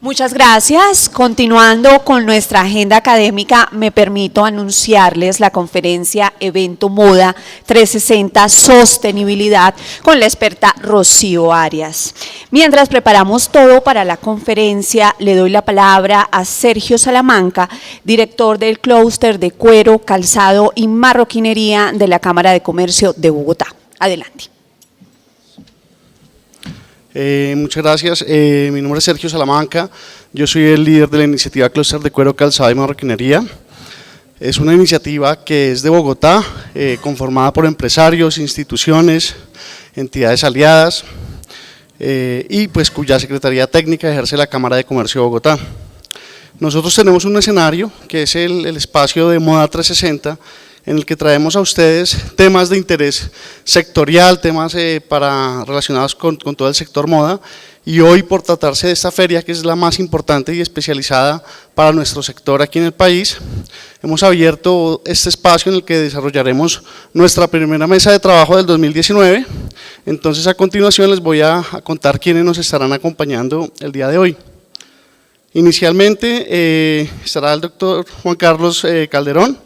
Muchas gracias. Continuando con nuestra agenda académica, me permito anunciarles la conferencia Evento Moda 360 Sostenibilidad con la experta Rocío Arias. Mientras preparamos todo para la conferencia, le doy la palabra a Sergio Salamanca, director del clúster de cuero, calzado y marroquinería de la Cámara de Comercio de Bogotá. Adelante. Muchas gracias, mi nombre es Sergio Salamanca, yo soy el líder de la iniciativa Clúster de Cuero, Calzado y Marroquinería. Es una iniciativa que es de Bogotá, conformada por empresarios, instituciones, entidades aliadas y pues cuya Secretaría Técnica ejerce la Cámara de Comercio de Bogotá. Nosotros tenemos un escenario que es el espacio de Moda 360, en el que traemos a ustedes temas de interés sectorial, temas relacionados con todo el sector moda, y hoy, por tratarse de esta feria que es la más importante y especializada para nuestro sector aquí en el país, hemos abierto este espacio en el que desarrollaremos nuestra primera mesa de trabajo del 2019. Entonces, a continuación les voy a contar quiénes nos estarán acompañando el día de hoy. Inicialmente estará el doctor Juan Carlos Calderón.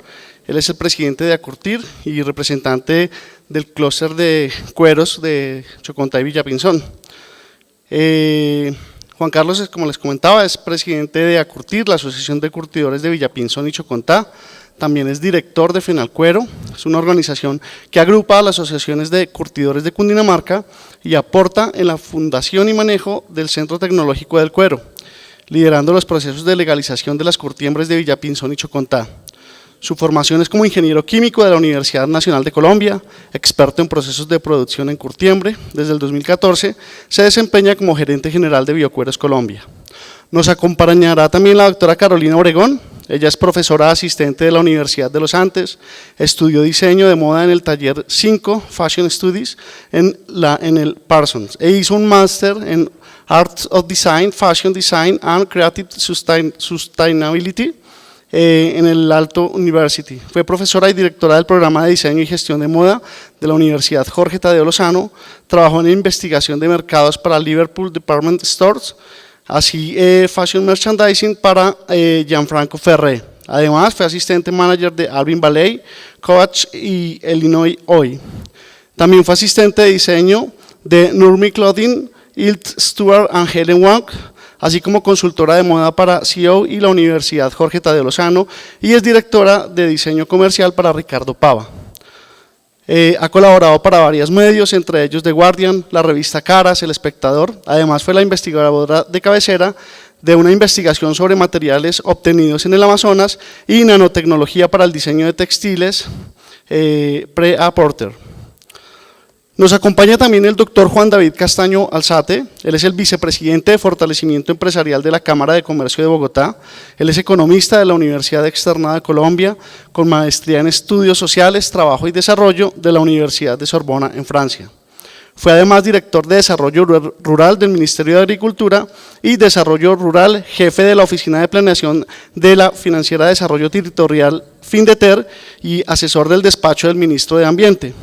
Él es el presidente de Acurtir y representante del clúster de cueros de Chocontá y Villapinzón. Juan Carlos, como les comentaba, es presidente de Acurtir, la Asociación de Curtidores de Villapinzón y Chocontá. También es director de Fenalcuero, es una organización que agrupa a las asociaciones de curtidores de Cundinamarca y aporta en la fundación y manejo del Centro Tecnológico del Cuero, liderando los procesos de legalización de las curtiembres de Villapinzón y Chocontá. Su formación es como ingeniero químico de la Universidad Nacional de Colombia, experto en procesos de producción en curtiembre. Desde el 2014 se desempeña como gerente general de Biocueros Colombia. Nos acompañará también la doctora Carolina Obregón. Ella es profesora asistente de la Universidad de los Andes, estudió diseño de moda en el taller 5 Fashion Studies en el Parsons e hizo un máster en Arts of Design, Fashion Design and Creative Sustainability en el Aalto University. Fue profesora y directora del programa de diseño y gestión de moda de la Universidad Jorge Tadeo Lozano, trabajó en investigación de mercados para Liverpool Department Stores, así Fashion Merchandising para Gianfranco Ferré. Además fue asistente manager de Alvin Ballet, Coach y Illinois Hoy. También fue asistente de diseño de Nurmi Clothing, Ilt Stewart and Helen Wang, así como consultora de moda para CEO y la Universidad Jorge Tadeo Lozano, y es directora de diseño comercial para Ricardo Pava. Ha colaborado para varios medios, entre ellos The Guardian, la revista Caras, El Espectador. Además fue la investigadora de cabecera de una investigación sobre materiales obtenidos en el Amazonas y nanotecnología para el diseño de textiles, Pre-A Porter. Nos acompaña también el doctor Juan David Castaño Alzate. Él es el vicepresidente de Fortalecimiento Empresarial de la Cámara de Comercio de Bogotá. Él es economista de la Universidad Externada de Colombia, con maestría en Estudios Sociales, Trabajo y Desarrollo de la Universidad de Sorbona en Francia. Fue además director de Desarrollo Rural del Ministerio de Agricultura y Desarrollo Rural, jefe de la Oficina de Planeación de la Financiera de Desarrollo Territorial Findeter y asesor del despacho del Ministro de Ambiente,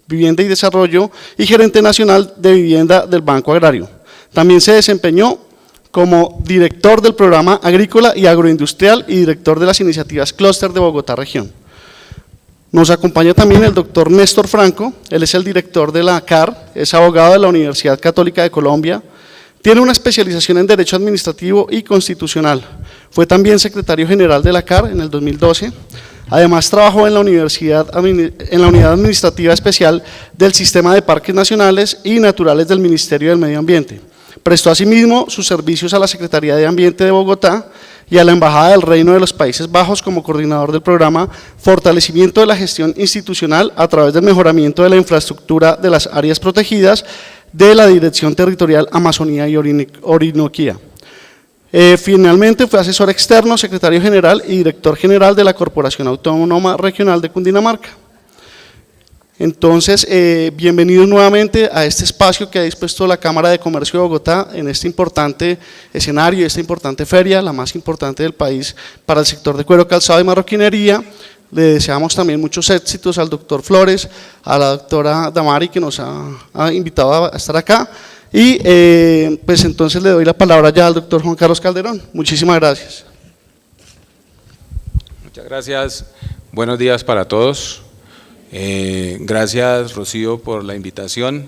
Vivienda y Desarrollo y gerente nacional de vivienda del Banco Agrario. También se desempeñó como director del programa agrícola y agroindustrial y director de las iniciativas Clúster de Bogotá Región. Nos acompaña también el doctor Néstor Franco. Él es el director de la CAR, es abogado de la Universidad Católica de Colombia, tiene una especialización en Derecho Administrativo y Constitucional. Fue también secretario general de la CAR en el 2012. Además trabajó en la Unidad Administrativa Especial del Sistema de Parques Nacionales y Naturales del Ministerio del Medio Ambiente. Prestó asimismo sus servicios a la Secretaría de Ambiente de Bogotá y a la Embajada del Reino de los Países Bajos como coordinador del programa Fortalecimiento de la Gestión Institucional a través del mejoramiento de la infraestructura de las áreas protegidas de la Dirección Territorial Amazonía y Orinoquía. Finalmente fue asesor externo, secretario general y director general de la Corporación Autónoma Regional de Cundinamarca. Entonces, bienvenidos nuevamente a este espacio que ha dispuesto la Cámara de Comercio de Bogotá en este importante escenario, esta importante feria, la más importante del país para el sector de cuero, calzado y marroquinería. Le deseamos también muchos éxitos al doctor Flores, a la doctora Damari que nos ha invitado a estar acá, Y pues entonces le doy la palabra ya al doctor Juan Carlos Calderón. Muchísimas gracias. Muchas gracias. Buenos días para todos. Gracias, Rocío, por la invitación.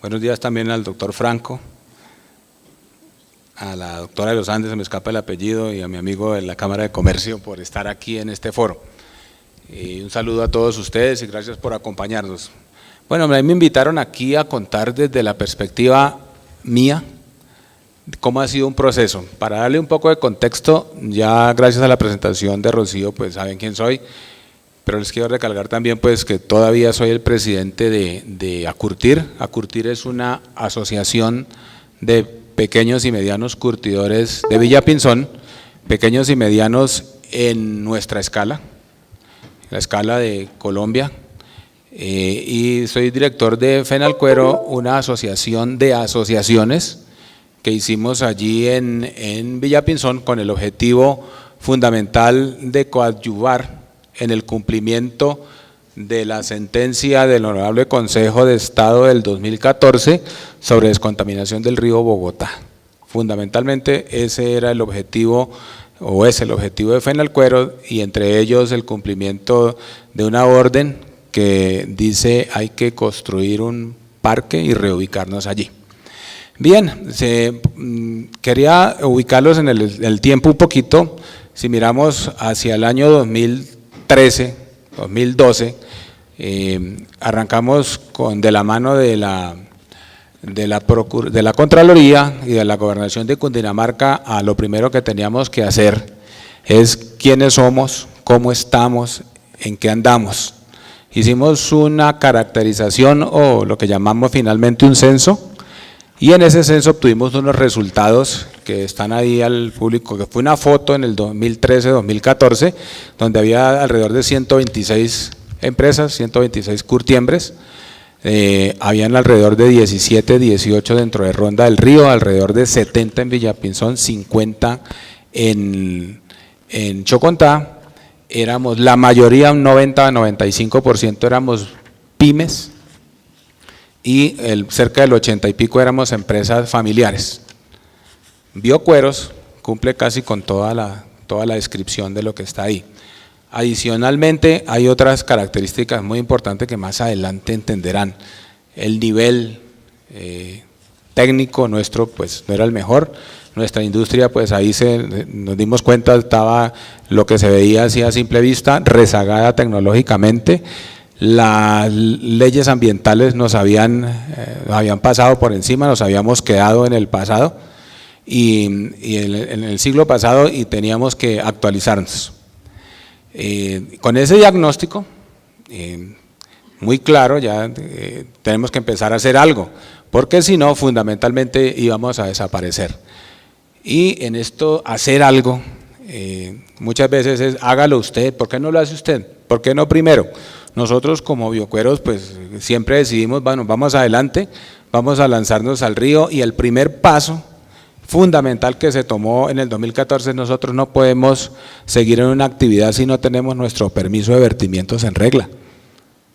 Buenos días también al doctor Franco, a la doctora de los Andes, se me escapa el apellido, y a mi amigo de la Cámara de Comercio por estar aquí en este foro. Un saludo a todos ustedes y gracias por acompañarnos. Bueno, a mí me invitaron aquí a contar desde la perspectiva mía cómo ha sido un proceso. Para darle un poco de contexto, ya gracias a la presentación de Rocío, pues saben quién soy, pero les quiero recalcar también pues que todavía soy el presidente de Acurtir. Acurtir es una asociación de pequeños y medianos curtidores de Villapinzón, pequeños y medianos en nuestra escala, la escala de Colombia, y soy director de Fenalcuero, una asociación de asociaciones que hicimos allí en Villapinzón con el objetivo fundamental de coadyuvar en el cumplimiento de la sentencia del Honorable Consejo de Estado del 2014 sobre descontaminación del río Bogotá. Fundamentalmente ese era el objetivo, o es el objetivo de Fenalcuero, y entre ellos el cumplimiento de una orden que dice hay que construir un parque y reubicarnos allí. Bien, quería ubicarlos en el tiempo un poquito. Si miramos hacia el año 2013, 2012, arrancamos de la mano de la Contraloría y de la Gobernación de Cundinamarca. A lo primero que teníamos que hacer es quiénes somos, cómo estamos, en qué andamos. Hicimos una caracterización o lo que llamamos finalmente un censo, y en ese censo obtuvimos unos resultados que están ahí al público, que fue una foto en el 2013-2014, donde había alrededor de 126 empresas, 126 curtiembres, habían alrededor de 17, 18 dentro de Ronda del Río, alrededor de 70 en Villapinzón, 50 en Chocontá. Éramos la mayoría, un 90-95% éramos pymes, y cerca del 80 y pico éramos empresas familiares. Biocueros cumple casi con toda la descripción de lo que está ahí. Adicionalmente hay otras características muy importantes que más adelante entenderán. El nivel técnico nuestro pues no era el mejor. Nuestra industria pues ahí nos dimos cuenta, estaba lo que se veía así a simple vista, rezagada tecnológicamente. Las leyes ambientales nos habían pasado por encima, nos habíamos quedado en el pasado y en el siglo pasado, y teníamos que actualizarnos. Con ese diagnóstico muy claro ya tenemos que empezar a hacer algo, porque si no fundamentalmente íbamos a desaparecer. Y en esto hacer algo muchas veces es hágalo usted. ¿Por qué no lo hace usted? ¿Por qué no primero? Nosotros como biocueros pues siempre decidimos, bueno, vamos adelante, vamos a lanzarnos al río, y el primer paso fundamental que se tomó en el 2014, nosotros no podemos seguir en una actividad si no tenemos nuestro permiso de vertimientos en regla.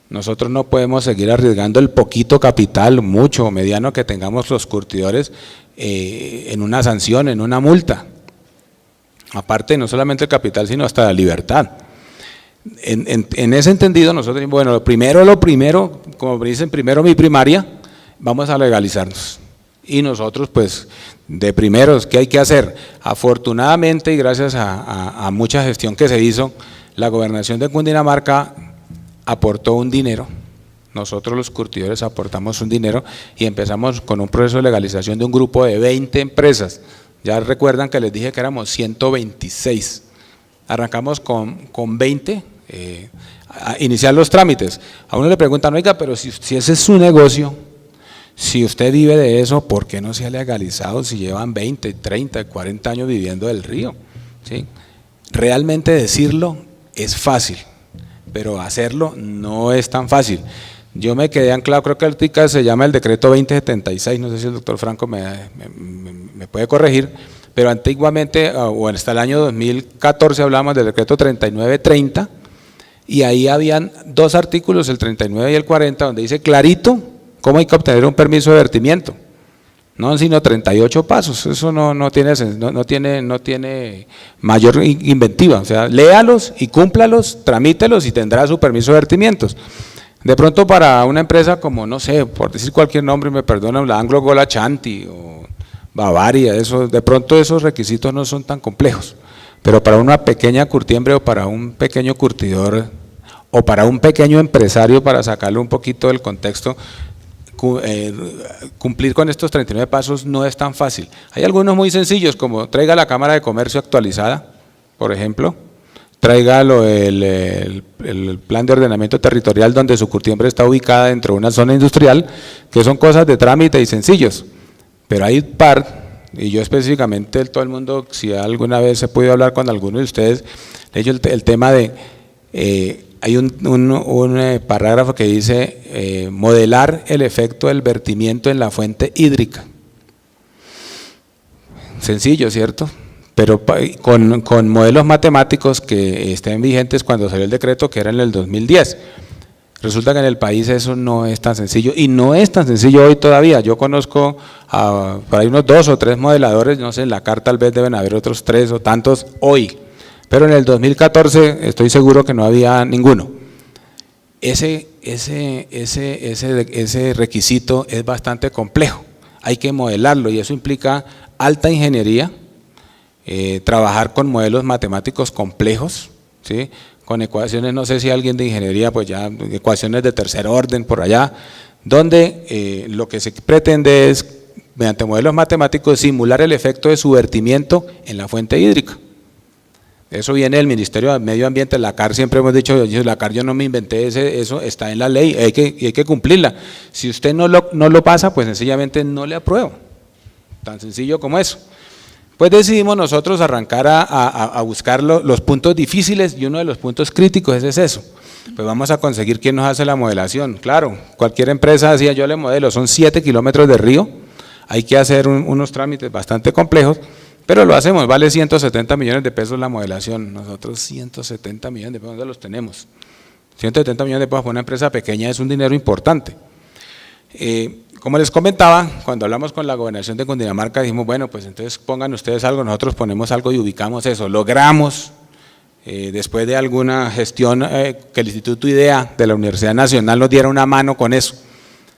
Nosotros no podemos seguir arriesgando el poquito capital, mucho o mediano que tengamos los curtidores en una sanción, en una multa. Aparte, no solamente el capital, sino hasta la libertad. En ese entendido, nosotros, bueno, lo primero, como dicen, primero mi primaria, vamos a legalizarnos. Y nosotros, pues, de primeros, ¿qué hay que hacer? Afortunadamente, y gracias a mucha gestión que se hizo, la Gobernación de Cundinamarca aportó un dinero. Nosotros los curtidores aportamos un dinero y empezamos con un proceso de legalización de un grupo de 20 empresas. Ya recuerdan que les dije que éramos 126. Arrancamos con 20 a iniciar los trámites. A uno le preguntan, oiga, pero si ese es su negocio, si usted vive de eso, ¿por qué no se ha legalizado si llevan 20, 30, 40 años viviendo del río? ¿Sí? Realmente decirlo es fácil, pero hacerlo no es tan fácil. Yo me quedé anclado, creo que el TICA se llama el decreto 2076, no sé si el doctor Franco me puede corregir, pero antiguamente, o hasta el año 2014 hablamos del decreto 3930, y ahí habían dos artículos, el 39 y el 40, donde dice clarito ¿Cómo hay que obtener un permiso de vertimiento? No, sino 38 pasos, eso no tiene mayor inventiva, o sea, léalos y cúmplalos, tramítelos y tendrá su permiso de vertimientos. De pronto para una empresa como, no sé, por decir cualquier nombre, me perdonan, la Anglo Gola Chanti o Bavaria, de pronto esos requisitos no son tan complejos, pero para una pequeña curtiembre o para un pequeño curtidor o para un pequeño empresario, para sacarle un poquito del contexto, cumplir con estos 39 pasos no es tan fácil. Hay algunos muy sencillos, como traiga la Cámara de Comercio actualizada, por ejemplo, traiga el plan de ordenamiento territorial donde su curtiembre está ubicada dentro de una zona industrial, que son cosas de trámite y sencillos, pero hay par, y yo específicamente, todo el mundo, si alguna vez he podido hablar con alguno de ustedes, de hecho el tema de, hay un parágrafo que dice modelar el efecto del vertimiento en la fuente hídrica. Sencillo, ¿cierto? Pero con modelos matemáticos que estén vigentes cuando salió el decreto, que era en el 2010. Resulta que en el país eso no es tan sencillo, y no es tan sencillo hoy todavía. Yo conozco por ahí unos 2 o 3 modeladores, no sé, en la CAR tal vez deben haber otros 3 o tantos hoy, pero en el 2014 estoy seguro que no había ninguno. Ese requisito es bastante complejo, hay que modelarlo y eso implica alta ingeniería, trabajar con modelos matemáticos complejos, ¿sí? Con ecuaciones, no sé si alguien de ingeniería, pues ya ecuaciones de tercer orden por allá, donde lo que se pretende es, mediante modelos matemáticos, simular el efecto de su vertimiento en la fuente hídrica. Eso viene del Ministerio de Medio Ambiente, la CAR, siempre hemos dicho, la CAR yo no me inventé, eso está en la ley, hay que cumplirla. Si usted no lo pasa, pues sencillamente no le apruebo, tan sencillo como eso. Pues decidimos nosotros arrancar a buscar los puntos difíciles, y uno de los puntos críticos es eso. Pues vamos a conseguir quién nos hace la modelación. Claro, cualquier empresa decía, yo le modelo, son 7 kilómetros de río, hay que hacer unos trámites bastante complejos, pero lo hacemos, vale 170 millones de pesos la modelación. Nosotros 170 millones de pesos, ¿dónde los tenemos? 170 millones de pesos para una empresa pequeña es un dinero importante. Como les comentaba, cuando hablamos con la Gobernación de Cundinamarca, dijimos, bueno, pues entonces pongan ustedes algo, nosotros ponemos algo y ubicamos eso. Logramos, después de alguna gestión, que el Instituto IDEA de la Universidad Nacional nos diera una mano con eso.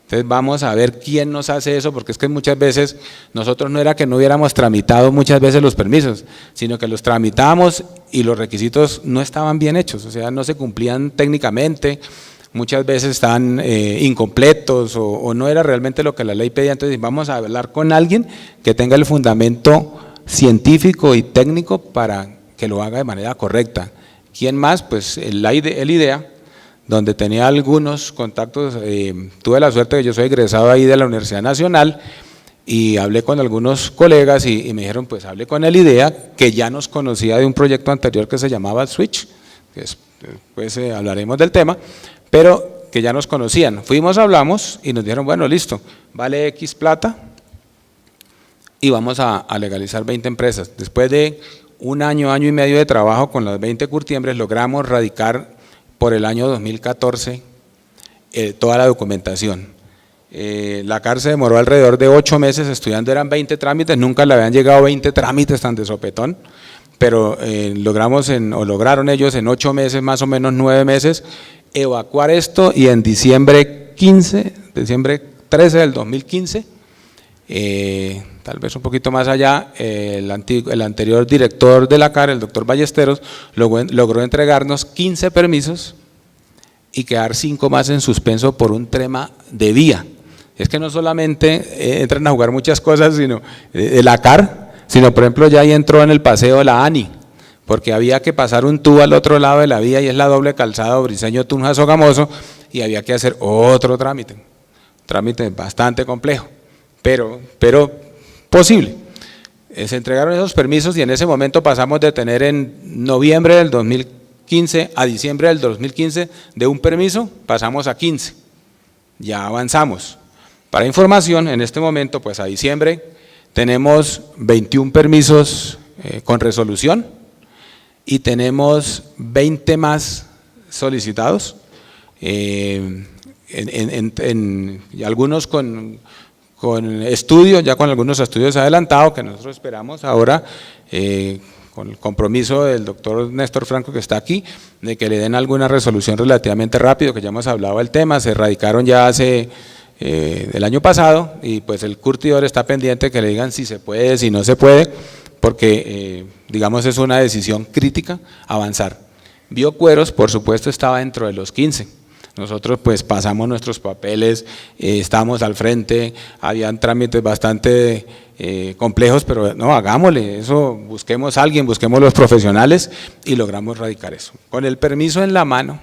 Entonces vamos a ver quién nos hace eso, porque es que muchas veces nosotros no era que no hubiéramos tramitado muchas veces los permisos, sino que los tramitábamos y los requisitos no estaban bien hechos, o sea, no se cumplían técnicamente, muchas veces estaban incompletos o no era realmente lo que la ley pedía. Entonces vamos a hablar con alguien que tenga el fundamento científico y técnico para que lo haga de manera correcta. ¿Quién más? Pues el IDEA, donde tenía algunos contactos, tuve la suerte de que yo soy egresado ahí de la Universidad Nacional y hablé con algunos colegas y me dijeron, pues hable con el IDEA, que ya nos conocía de un proyecto anterior que se llamaba Switch, que después hablaremos del tema, pero que ya nos conocían. Fuimos, hablamos y nos dijeron, bueno, listo, vale X plata y vamos a legalizar 20 empresas. Después de un año y medio de trabajo con las 20 curtiembres, logramos radicar por el año 2014 toda la documentación. La CAR se demoró alrededor de 8 meses estudiando, eran 20 trámites, nunca le habían llegado 20 trámites tan de sopetón, pero lograron ellos en 8 meses, más o menos 9 meses, evacuar esto y en diciembre 13 del 2015, tal vez un poquito más allá, el anterior director de la CAR, el doctor Ballesteros, logró entregarnos 15 permisos y quedar 5 más en suspenso por un tema de vía. Es que no solamente entran a jugar muchas cosas, sino de la CAR, sino por ejemplo ya ahí entró en el paseo de la ANI, porque había que pasar un tubo al otro lado de la vía y es la doble calzada Briceño-Tunja-Sogamoso y había que hacer otro trámite bastante complejo, pero posible. Se entregaron esos permisos y en ese momento pasamos de tener en noviembre del 2015 a diciembre del 2015 de un permiso, pasamos a 15, ya avanzamos. Para información, en este momento, pues a diciembre tenemos 21 permisos con resolución y tenemos 20 más solicitados. y algunos con estudios, ya con algunos estudios adelantados, que nosotros esperamos ahora, con el compromiso del doctor Néstor Franco, que está aquí, de que le den alguna resolución relativamente rápido, que ya hemos hablado del tema, se erradicaron ya hace el año pasado, y pues el curtidor está pendiente que le digan si se puede, si no se puede, porque digamos es una decisión crítica avanzar. Biocueros, por supuesto, estaba dentro de los 15. Nosotros pues pasamos nuestros papeles, estábamos al frente, habían trámites bastante complejos, pero no, hagámosle eso, busquemos a alguien, busquemos los profesionales y logramos erradicar eso. Con el permiso en la mano,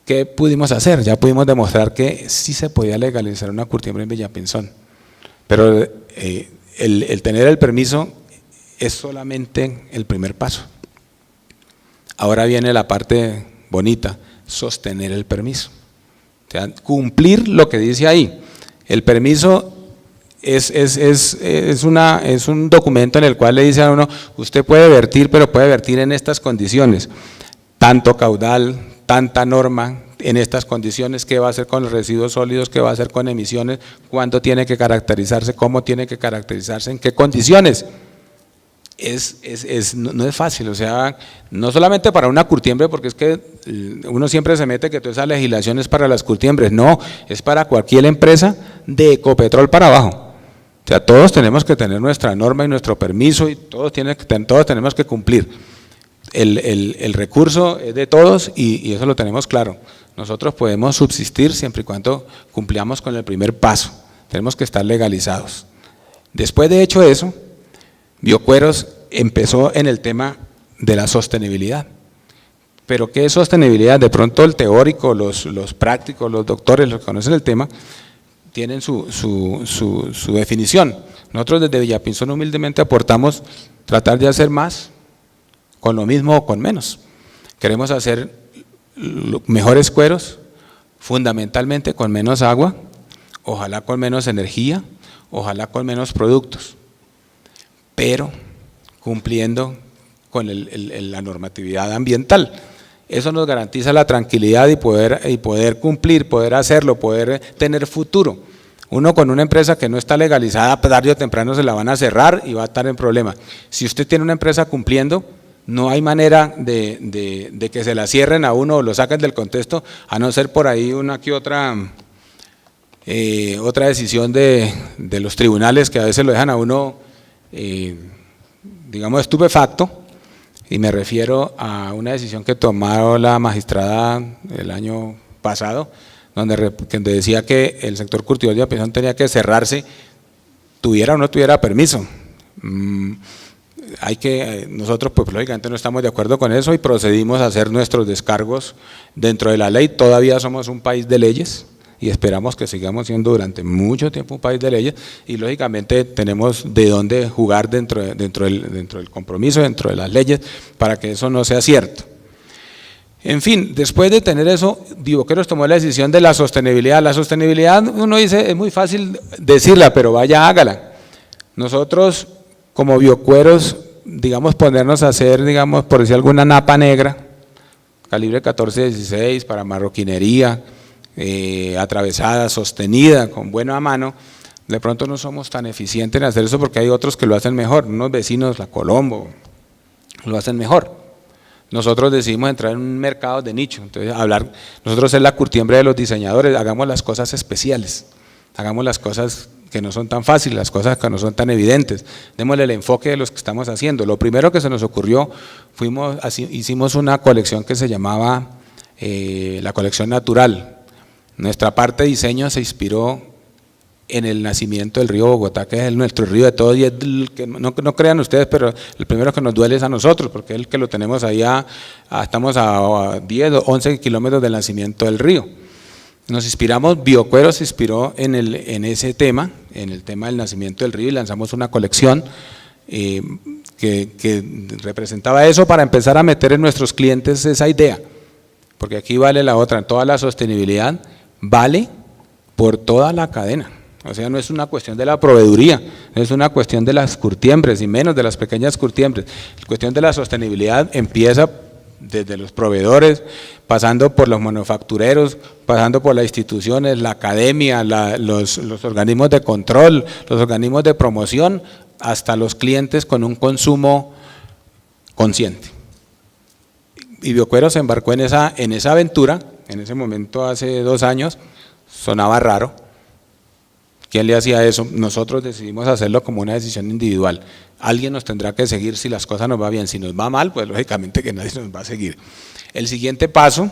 ¿qué pudimos hacer? Ya pudimos demostrar que sí se podía legalizar una curtiembre en Villapinzón, pero el tener el permiso es solamente el primer paso. Ahora viene la parte bonita, sostener el permiso, o sea, cumplir lo que dice ahí. El permiso es un documento en el cual le dice a uno, usted puede vertir, pero puede vertir en estas condiciones, tanto caudal, tanta norma, en estas condiciones, qué va a hacer con los residuos sólidos, qué va a hacer con emisiones, cuándo tiene que caracterizarse, cómo tiene que caracterizarse, en qué condiciones. No es fácil, o sea, no solamente para una curtiembre, porque es que uno siempre se mete que toda esa legislación es para las curtiembres, no, es para cualquier empresa de Ecopetrol para abajo. O sea, todos tenemos que tener nuestra norma y nuestro permiso y todos tenemos que cumplir. El recurso es de todos y eso lo tenemos claro. Nosotros podemos subsistir siempre y cuando cumplamos con el primer paso, tenemos que estar legalizados. Después de hecho eso, Biocueros empezó en el tema de la sostenibilidad. Pero ¿qué es sostenibilidad? De pronto el teórico, los prácticos, los doctores, los que conocen el tema, tienen su definición. Nosotros desde Villapinzón humildemente aportamos tratar de hacer más con lo mismo o con menos. Queremos hacer mejores cueros, fundamentalmente con menos agua, ojalá con menos energía, ojalá con menos productos, pero cumpliendo con la normatividad ambiental. Eso nos garantiza la tranquilidad y poder cumplir, poder hacerlo, poder tener futuro. Uno con una empresa que no está legalizada, tarde o temprano se la van a cerrar y va a estar en problema. Si usted tiene una empresa cumpliendo, no hay manera de que se la cierren a uno o lo saquen del contexto, a no ser por ahí una que otra decisión de los tribunales que a veces lo dejan a uno, digamos, estupefacto, y me refiero a una decisión que tomó la magistrada el año pasado, donde decía que el sector curtidor de Villapinzón tenía que cerrarse, tuviera o no tuviera permiso. Nosotros pues lógicamente no estamos de acuerdo con eso y procedimos a hacer nuestros descargos dentro de la ley. Todavía somos un país de leyes y esperamos que sigamos siendo durante mucho tiempo un país de leyes y lógicamente tenemos de dónde jugar dentro del compromiso, dentro de las leyes, para que eso no sea cierto. En fin, después de tener eso, Biocueros tomó la decisión de la sostenibilidad. La sostenibilidad, uno dice, es muy fácil decirla, pero vaya, hágala. Nosotros, como Biocueros, digamos, ponernos a hacer, digamos, por decir alguna napa negra, calibre 14-16 para marroquinería, atravesada, sostenida, con buena mano, de pronto no somos tan eficientes en hacer eso porque hay otros que lo hacen mejor, unos vecinos, la Colombo, lo hacen mejor. Nosotros decidimos entrar en un mercado de nicho, entonces nosotros es la curtiembre de los diseñadores, hagamos las cosas especiales, hagamos las cosas que no son tan fáciles, las cosas que no son tan evidentes, démosle el enfoque de los que estamos haciendo. Lo primero que se nos ocurrió, hicimos una colección que se llamaba la colección natural. Nuestra parte de diseño se inspiró en el nacimiento del río Bogotá, que es nuestro río de todos, y es que no crean ustedes, pero el primero que nos duele es a nosotros, porque es el que lo tenemos ahí, estamos a 10 o 11 kilómetros del nacimiento del río. Nos inspiramos, Biocueros se inspiró en ese tema, en el tema del nacimiento del río, y lanzamos una colección que representaba eso para empezar a meter en nuestros clientes esa idea, porque aquí vale la otra, toda la sostenibilidad vale por toda la cadena. O sea, no es una cuestión de la proveeduría, no es una cuestión de las curtiembres y menos de las pequeñas curtiembres. La cuestión de la sostenibilidad empieza desde los proveedores, pasando por los manufactureros, pasando por las instituciones, la academia, los organismos de control, los organismos de promoción, hasta los clientes con un consumo consciente. Y Biocuero se embarcó en esa aventura. En ese momento, hace 2 años, sonaba raro. ¿Quién le hacía eso? Nosotros decidimos hacerlo como una decisión individual. Alguien nos tendrá que seguir si las cosas nos va bien. Si nos va mal, pues lógicamente que nadie nos va a seguir. El siguiente paso,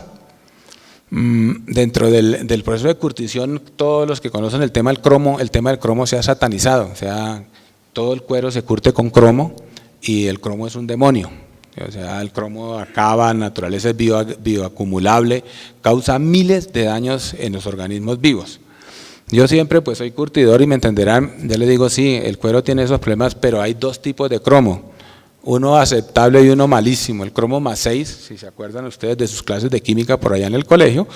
dentro del proceso de curtición, todos los que conocen el tema del cromo se ha satanizado. O sea, todo el cuero se curte con cromo y el cromo es un demonio. O sea, el cromo acaba, naturaleza es bioacumulable, causa miles de daños en los organismos vivos. Yo siempre pues soy curtidor y me entenderán, ya les digo, sí, el cuero tiene esos problemas, pero hay 2 tipos de cromo, uno aceptable y uno malísimo. El cromo +6, si se acuerdan ustedes de sus clases de química por allá en el colegio,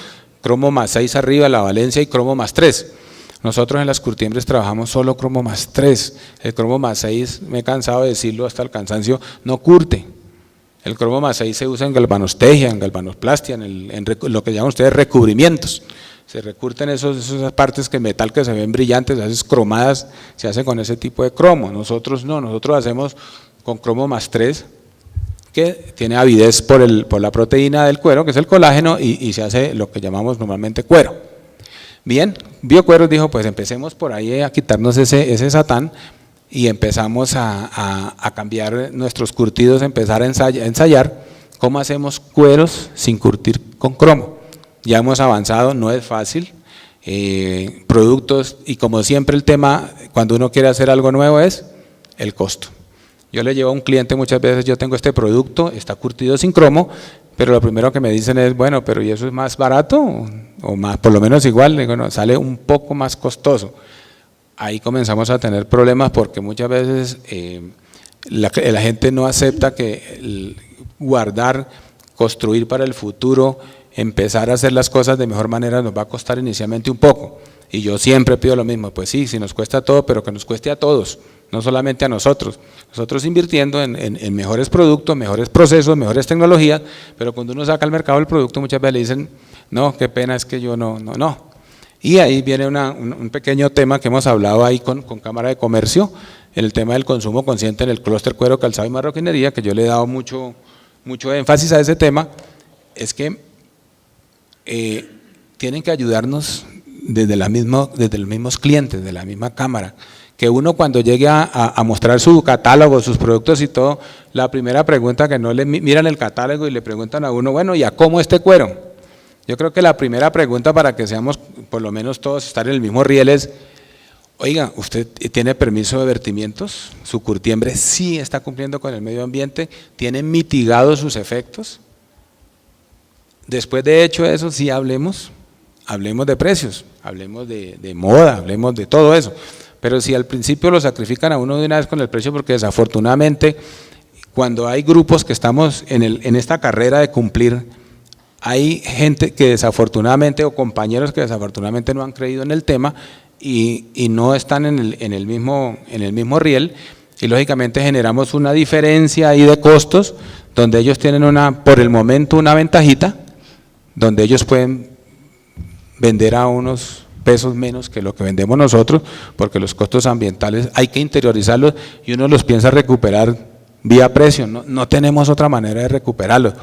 cromo +6 arriba, la valencia, y cromo +3. Nosotros en las curtiembres trabajamos solo cromo +3, el cromo +6, me he cansado de decirlo hasta el cansancio, no curte. El cromo +6 se usa en galvanostegia, en galvanoplastia, en lo que llaman ustedes recubrimientos. Se recurten esas partes que metal que se ven brillantes, esas cromadas, se hace con ese tipo de cromo. Nosotros no, nosotros hacemos con cromo +3, que tiene avidez por la proteína del cuero, que es el colágeno, y se hace lo que llamamos normalmente cuero. Bien, Biocuero dijo, pues empecemos por ahí a quitarnos ese satán, y empezamos a cambiar nuestros curtidos, empezar a ensayar cómo hacemos cueros sin curtir con cromo. Ya hemos avanzado, no es fácil, productos, y como siempre el tema cuando uno quiere hacer algo nuevo es el costo. Yo le llevo a un cliente muchas veces, yo tengo este producto, está curtido sin cromo, pero lo primero que me dicen es, bueno, pero ¿y eso es más barato? O más, por lo menos igual, digo, no, sale un poco más costoso. Ahí comenzamos a tener problemas porque muchas veces la gente no acepta que guardar, construir para el futuro, empezar a hacer las cosas de mejor manera nos va a costar inicialmente un poco. Y yo siempre pido lo mismo, pues sí, si nos cuesta todo, pero que nos cueste a todos, no solamente a nosotros. Nosotros invirtiendo en mejores productos, mejores procesos, mejores tecnologías, pero cuando uno saca al mercado el producto muchas veces le dicen, no, qué pena, es que yo no. Y ahí viene un pequeño tema que hemos hablado ahí con Cámara de Comercio, el tema del consumo consciente en el clúster cuero, calzado y marroquinería, que yo le he dado mucho énfasis a ese tema, es que tienen que ayudarnos desde los mismos clientes, de la misma cámara, que uno cuando llegue a mostrar su catálogo, sus productos y todo, la primera pregunta que no le miran el catálogo y le preguntan a uno, bueno, ¿y a cómo este cuero? Yo creo que la primera pregunta para que seamos, por lo menos todos, estar en el mismo riel es, oiga, ¿usted tiene permiso de vertimientos? ¿Su curtiembre sí está cumpliendo con el medio ambiente? ¿Tiene mitigados sus efectos? Después de hecho eso, sí hablemos de precios, hablemos de moda, hablemos de todo eso. Pero si al principio lo sacrifican a uno de una vez con el precio, porque desafortunadamente cuando hay grupos que estamos en esta carrera de cumplir, hay gente que desafortunadamente, o compañeros que desafortunadamente no han creído en el tema y no están en el mismo riel, y lógicamente generamos una diferencia ahí de costos, donde ellos tienen por el momento una ventajita, donde ellos pueden vender a unos pesos menos que lo que vendemos nosotros, porque los costos ambientales hay que interiorizarlos y uno los piensa recuperar vía precio, no tenemos otra manera de recuperarlos,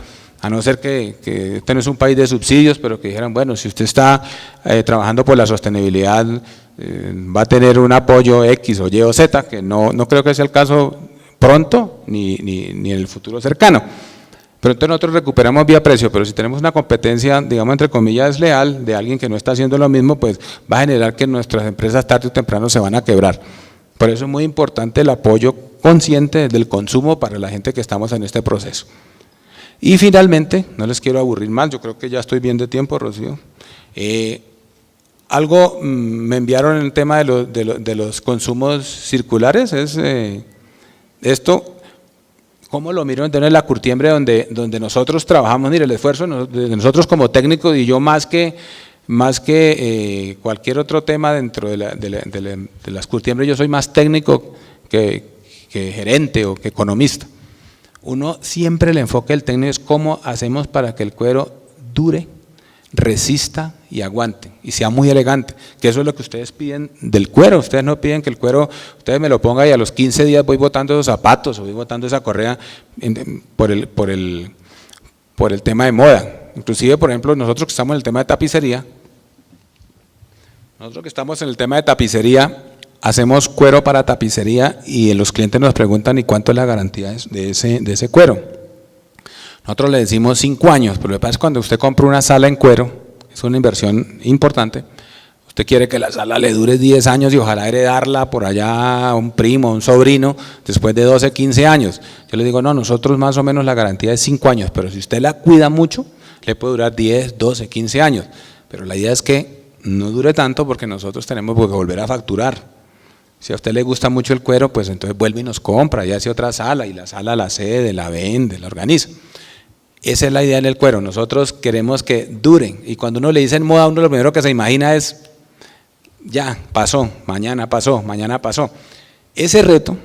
a no ser que este no es un país de subsidios, pero que dijeran, bueno, si usted está trabajando por la sostenibilidad, va a tener un apoyo X o Y o Z, que no creo que sea el caso pronto, ni en el futuro cercano. Pero entonces nosotros recuperamos vía precio, pero si tenemos una competencia, digamos entre comillas, desleal, de alguien que no está haciendo lo mismo, pues va a generar que nuestras empresas tarde o temprano se van a quebrar. Por eso es muy importante el apoyo consciente del consumo para la gente que estamos en este proceso. Y finalmente, no les quiero aburrir más, yo creo que ya estoy bien de tiempo, Rocío. Algo me enviaron en el tema de los consumos circulares, es esto. ¿Cómo lo miro? Entonces la curtiembre donde nosotros trabajamos, mire, el esfuerzo de nosotros como técnicos, y yo más que cualquier otro tema dentro de las curtiembres, yo soy más técnico que gerente o que economista. Uno siempre el enfoque del técnico es cómo hacemos para que el cuero dure, resista y aguante y sea muy elegante, que eso es lo que ustedes piden del cuero. Ustedes no piden que el cuero, ustedes me lo pongan y a los 15 días voy botando esos zapatos o voy botando esa correa por el tema de moda. Inclusive, por ejemplo, nosotros que estamos en el tema de tapicería, hacemos cuero para tapicería y los clientes nos preguntan ¿y cuánto es la garantía de ese cuero? Nosotros le decimos 5 años, pero lo que pasa es que cuando usted compra una sala en cuero, es una inversión importante, usted quiere que la sala le dure 10 años y ojalá heredarla por allá a un primo, a un sobrino, después de 12, 15 años. Yo le digo, no, nosotros más o menos la garantía es 5 años, pero si usted la cuida mucho, le puede durar 10, 12, 15 años. Pero la idea es que no dure tanto porque nosotros tenemos que volver a facturar. Si a usted le gusta mucho el cuero, pues entonces vuelve y nos compra y hace otra sala y la sala la cede, la vende, la organiza. Esa es la idea del cuero, nosotros queremos que duren y cuando uno le dice en moda, uno lo primero que se imagina es ya, pasó, mañana pasó, mañana pasó. Ese reto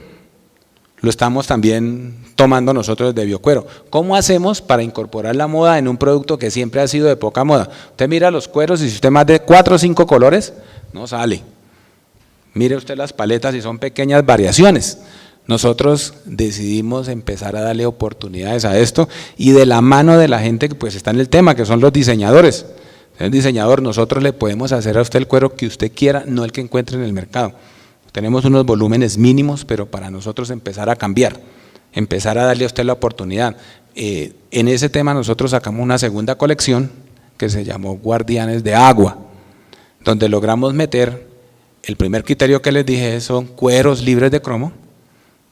lo estamos también tomando nosotros desde Biocuero. ¿Cómo hacemos para incorporar la moda en un producto que siempre ha sido de poca moda? Usted mira los cueros y si usted más de 4 o 5 colores, no sale. Mire usted las paletas y son pequeñas variaciones. Nosotros decidimos empezar a darle oportunidades a esto y de la mano de la gente que pues está en el tema, que son los diseñadores. El diseñador, nosotros le podemos hacer a usted el cuero que usted quiera, no el que encuentre en el mercado. Tenemos unos volúmenes mínimos, pero para nosotros empezar a cambiar, empezar a darle a usted la oportunidad. En ese tema nosotros sacamos una segunda colección que se llamó Guardianes de Agua, donde logramos meter, el primer criterio que les dije son cueros libres de cromo,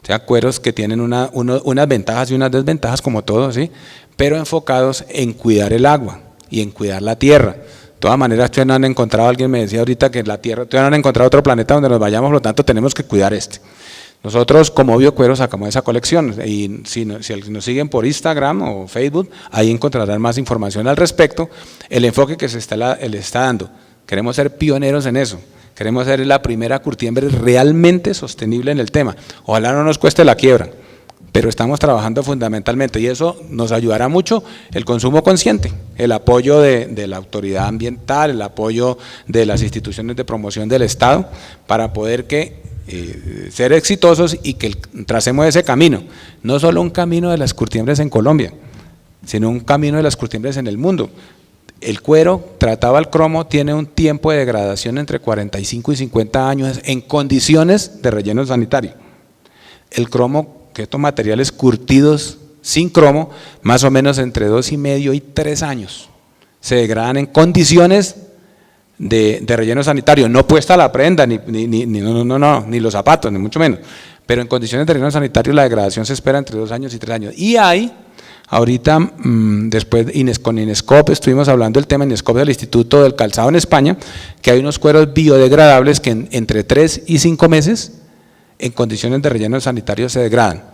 o sea, cueros que tienen unas ventajas y unas desventajas como todo, ¿sí? Pero enfocados en cuidar el agua y en cuidar la tierra. De todas maneras, ustedes no han encontrado, alguien me decía ahorita que la tierra, todavía no han encontrado otro planeta donde nos vayamos, por lo tanto tenemos que cuidar este. Nosotros como Biocuero sacamos esa colección y si nos siguen por Instagram o Facebook, ahí encontrarán más información al respecto, el enfoque que le está dando. Queremos ser pioneros en eso. Queremos ser la primera curtiembre realmente sostenible en el tema. Ojalá no nos cueste la quiebra, pero estamos trabajando fundamentalmente y eso nos ayudará mucho el consumo consciente, el apoyo de la autoridad ambiental, el apoyo de las instituciones de promoción del Estado para poder ser exitosos y que tracemos ese camino, no solo un camino de las curtiembres en Colombia, sino un camino de las curtiembres en el mundo. El cuero tratado al cromo tiene un tiempo de degradación entre 45 y 50 años en condiciones de relleno sanitario. El cromo, que estos materiales curtidos sin cromo, más o menos entre 2,5 y 3 años, se degradan en condiciones de relleno sanitario, no puesta la prenda, ni los zapatos, ni mucho menos, pero en condiciones de relleno sanitario la degradación se espera entre 2 años y 3 años. Y hay ahorita, después con Inescop, estuvimos hablando del tema, Inescop del Instituto del Calzado en España, que hay unos cueros biodegradables que entre 3 y 5 meses, en condiciones de relleno sanitario se degradan.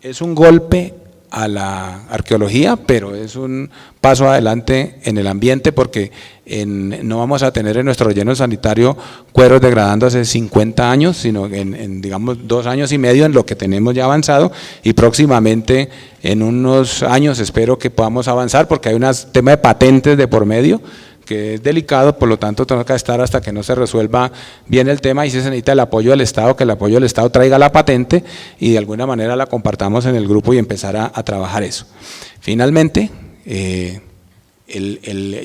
Es un golpe a la arqueología, pero es un paso adelante en el ambiente porque no vamos a tener en nuestro relleno sanitario cueros degradando hace 50 años, sino en digamos 2 años y medio en lo que tenemos ya avanzado y próximamente en unos años espero que podamos avanzar porque hay un tema de patentes de por medio que es delicado, por lo tanto tenemos que estar hasta que no se resuelva bien el tema y si se necesita el apoyo del Estado, que el apoyo del Estado traiga la patente y de alguna manera la compartamos en el grupo y empezar a trabajar eso. Finalmente,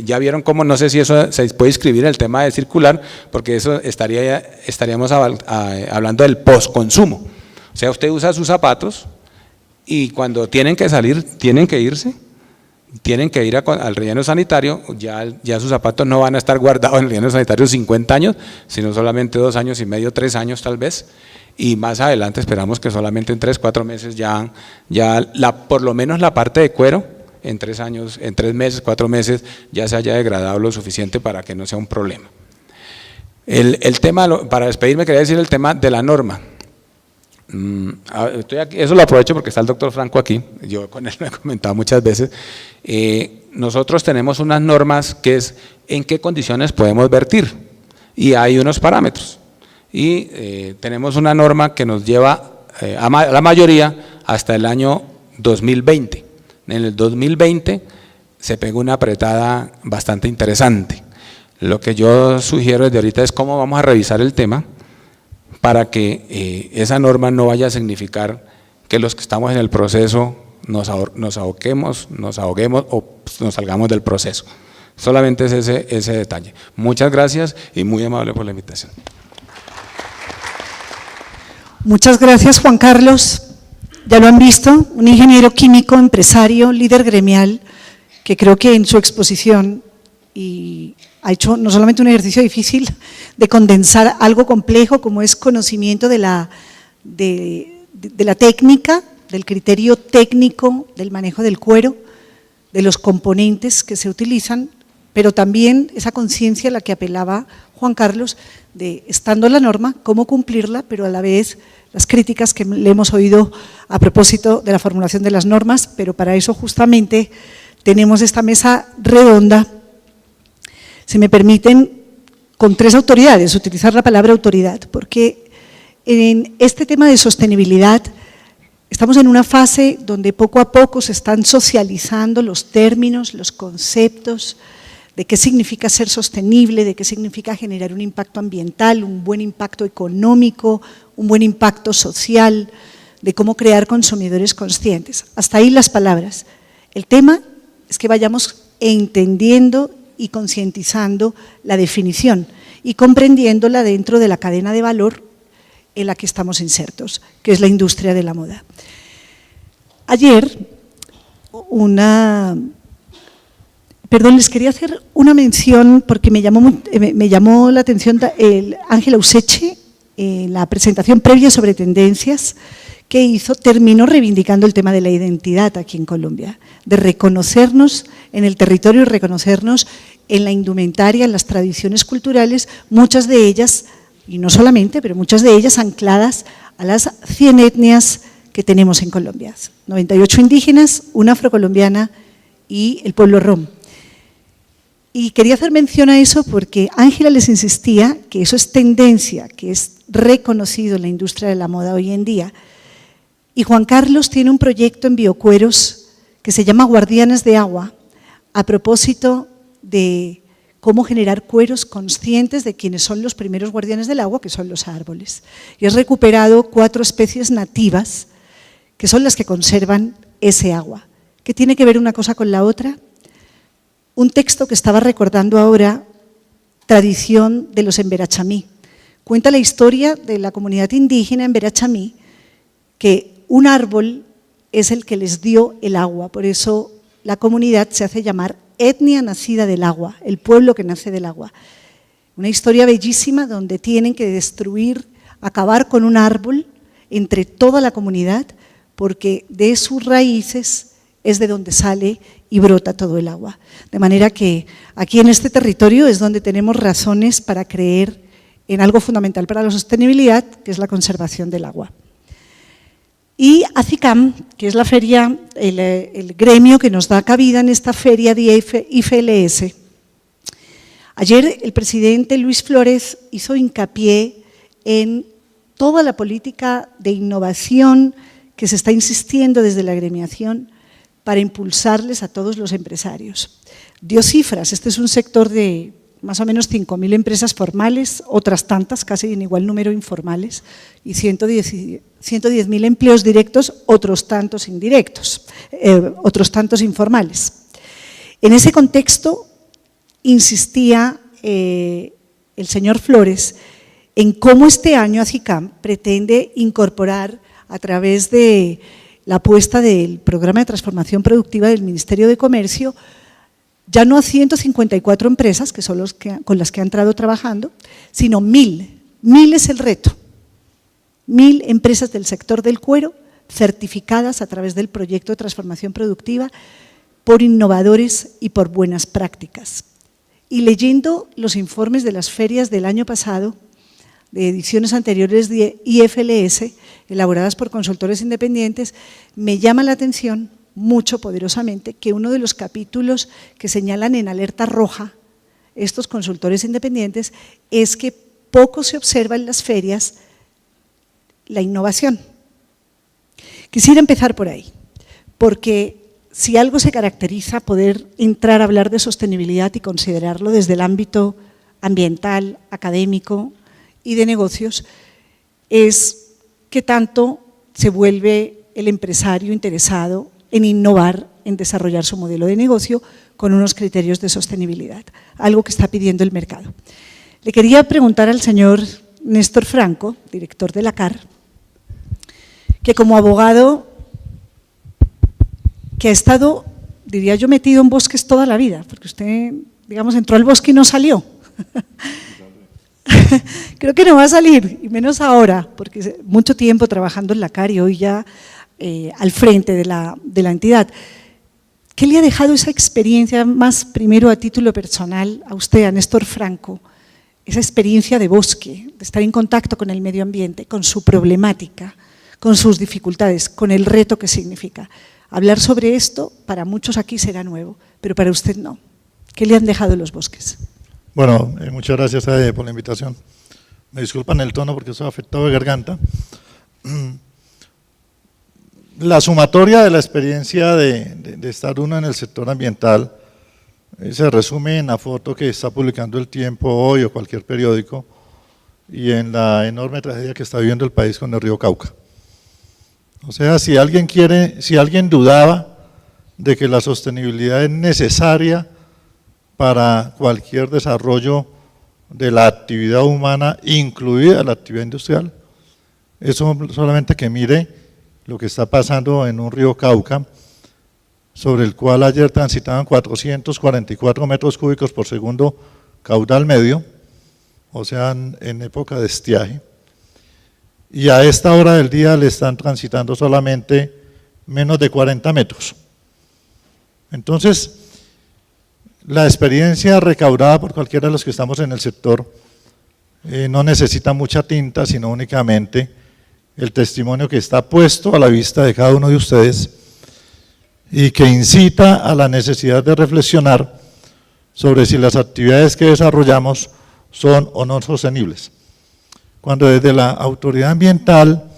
ya vieron cómo, no sé si eso se puede inscribir en el tema de circular, porque eso estaríamos hablando del postconsumo. O sea, usted usa sus zapatos y cuando tienen que salir, tienen que irse. Tienen que ir al relleno sanitario, ya sus zapatos no van a estar guardados en el relleno sanitario 50 años, sino solamente 2 años y medio, 3 años tal vez, y más adelante esperamos que solamente en 3, 4 meses por lo menos la parte de cuero, en 3 años, en 3 meses, 4 meses, ya se haya degradado lo suficiente para que no sea un problema. El tema, para despedirme quería decir el tema de la norma. Estoy aquí, eso lo aprovecho porque está el doctor Franco aquí, yo con él lo he comentado muchas veces. Nosotros tenemos unas normas que es en qué condiciones podemos vertir y hay unos parámetros y tenemos una norma que nos lleva a la mayoría hasta el año 2020. En el 2020 se pegó una apretada bastante interesante. Lo que yo sugiero desde ahorita es cómo vamos a revisar el tema para que esa norma no vaya a significar que los que estamos en el proceso nos ahoguemos o nos salgamos del proceso. Solamente es ese detalle. Muchas gracias y muy amable por la invitación. Muchas gracias, Juan Carlos. Ya lo han visto, un ingeniero químico, empresario, líder gremial, que creo que en su exposición ha hecho no solamente un ejercicio difícil de condensar algo complejo como es conocimiento de la técnica, del criterio técnico del manejo del cuero, de los componentes que se utilizan, pero también esa conciencia a la que apelaba Juan Carlos de, estando la norma, cómo cumplirla, pero a la vez las críticas que le hemos oído a propósito de la formulación de las normas, pero para eso justamente tenemos esta mesa redonda. Se me permiten, con 3 autoridades, utilizar la palabra autoridad, porque en este tema de sostenibilidad estamos en una fase donde poco a poco se están socializando los términos, los conceptos de qué significa ser sostenible, de qué significa generar un impacto ambiental, un buen impacto económico, un buen impacto social, de cómo crear consumidores conscientes. Hasta ahí las palabras. El tema es que vayamos entendiendo y concientizando la definición y comprendiéndola dentro de la cadena de valor en la que estamos insertos, que es la industria de la moda. Ayer, les quería hacer una mención porque me llamó la atención Ángela Useche, en la presentación previa sobre tendencias que hizo, terminó reivindicando el tema de la identidad aquí en Colombia, de reconocernos en el territorio y reconocernos en la indumentaria, en las tradiciones culturales, muchas de ellas, y no solamente, pero muchas de ellas ancladas a las 100 etnias que tenemos en Colombia, 98 indígenas, una afrocolombiana y el pueblo rom. Y quería hacer mención a eso porque Ángela les insistía que eso es tendencia, que es reconocido en la industria de la moda hoy en día. Y Juan Carlos tiene un proyecto en Biocueros que se llama Guardianes de Agua, a propósito de cómo generar cueros conscientes de quienes son los primeros guardianes del agua, que son los árboles. Y has recuperado 4 especies nativas, que son las que conservan ese agua. ¿Qué tiene que ver una cosa con la otra? Un texto que estaba recordando ahora, Tradición de los Emberachamí. Cuenta la historia de la comunidad indígena en Emberachamí, que un árbol es el que les dio el agua, por eso la comunidad se hace llamar etnia nacida del agua, el pueblo que nace del agua. Una historia bellísima donde tienen que destruir, acabar con un árbol entre toda la comunidad, porque de sus raíces es de donde sale y brota todo el agua. De manera que aquí en este territorio es donde tenemos razones para creer en algo fundamental para la sostenibilidad, que es la conservación del agua. Y ACICAM, que es la feria, el gremio que nos da cabida en esta feria de IFLS. Ayer el presidente Luis Flores hizo hincapié en toda la política de innovación que se está insistiendo desde la gremiación para impulsarles a todos los empresarios. Dio cifras, este es un sector de más o menos 5.000 empresas formales, otras tantas, casi en igual número informales, y 110.000 empleos directos, otros tantos indirectos, otros tantos informales. En ese contexto insistía el señor Flores en cómo este año ACICAM pretende incorporar a través de la apuesta del programa de transformación productiva del Ministerio de Comercio, ya no a 154 empresas, que son con las que ha entrado trabajando, sino 1.000. 1.000 es el reto. 1.000 empresas del sector del cuero certificadas a través del proyecto de transformación productiva por innovadores y por buenas prácticas. Y leyendo los informes de las ferias del año pasado, de ediciones anteriores de IFLS, elaboradas por consultores independientes, me llama la atención mucho, poderosamente, que uno de los capítulos que señalan en alerta roja estos consultores independientes es que poco se observa en las ferias la innovación. Quisiera empezar por ahí, porque si algo se caracteriza poder entrar a hablar de sostenibilidad y considerarlo desde el ámbito ambiental, académico y de negocios, es que tanto se vuelve el empresario interesado en innovar, en desarrollar su modelo de negocio con unos criterios de sostenibilidad, algo que está pidiendo el mercado. Le quería preguntar al señor Néstor Franco, director de la CAR, que como abogado que ha estado, diría yo, metido en bosques toda la vida, porque usted, digamos, entró al bosque y no salió. Creo que no va a salir, y menos ahora, porque mucho tiempo trabajando en la CAR y hoy ya al frente de la entidad. ¿Qué le ha dejado esa experiencia, más primero a título personal, a usted, a Néstor Franco, esa experiencia de bosque, de estar en contacto con el medio ambiente, con su problemática, con sus dificultades, con el reto que significa? Hablar sobre esto para muchos aquí será nuevo, pero para usted no. ¿Qué le han dejado los bosques? Bueno, muchas gracias por la invitación. Me disculpan el tono porque estoy afectado de garganta. La sumatoria de la experiencia de estar uno en el sector ambiental se resume en la foto que está publicando El Tiempo hoy o cualquier periódico y en la enorme tragedia que está viviendo el país con el río Cauca. O sea, si alguien dudaba de que la sostenibilidad es necesaria para cualquier desarrollo de la actividad humana, incluida la actividad industrial, eso solamente que mire lo que está pasando en un río Cauca, sobre el cual ayer transitaban 444 metros cúbicos por segundo caudal medio, o sea, en época de estiaje. Y a esta hora del día le están transitando solamente menos de 40 metros. Entonces, la experiencia recaudada por cualquiera de los que estamos en el sector no necesita mucha tinta, sino únicamente el testimonio que está puesto a la vista de cada uno de ustedes y que incita a la necesidad de reflexionar sobre si las actividades que desarrollamos son o no sostenibles. Cuando desde la autoridad ambiental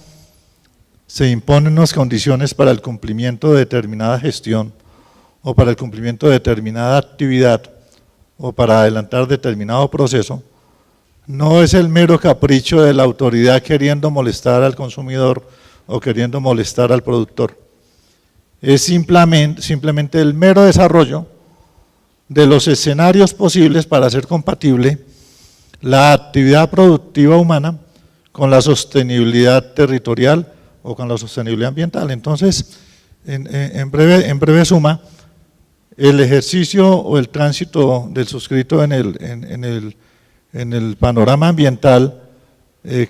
se imponen unas condiciones para el cumplimiento de determinada gestión o para el cumplimiento de determinada actividad o para adelantar determinado proceso, no es el mero capricho de la autoridad queriendo molestar al consumidor o queriendo molestar al productor. Es simplemente el mero desarrollo de los escenarios posibles para hacer compatible la actividad productiva humana con la sostenibilidad territorial o con la sostenibilidad ambiental. Entonces, en breve suma, el ejercicio o el tránsito del suscrito en el panorama ambiental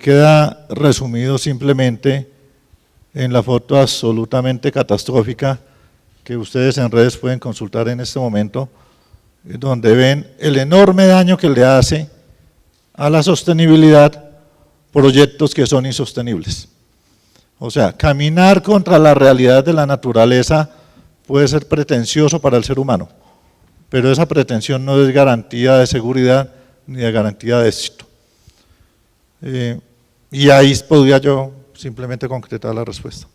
queda resumido simplemente en la foto absolutamente catastrófica que ustedes en redes pueden consultar en este momento, donde ven el enorme daño que le hace a la sostenibilidad proyectos que son insostenibles. O sea, caminar contra la realidad de la naturaleza puede ser pretencioso para el ser humano, pero esa pretensión no es garantía de seguridad ni de garantía de éxito. Y ahí podría yo simplemente concretar la respuesta.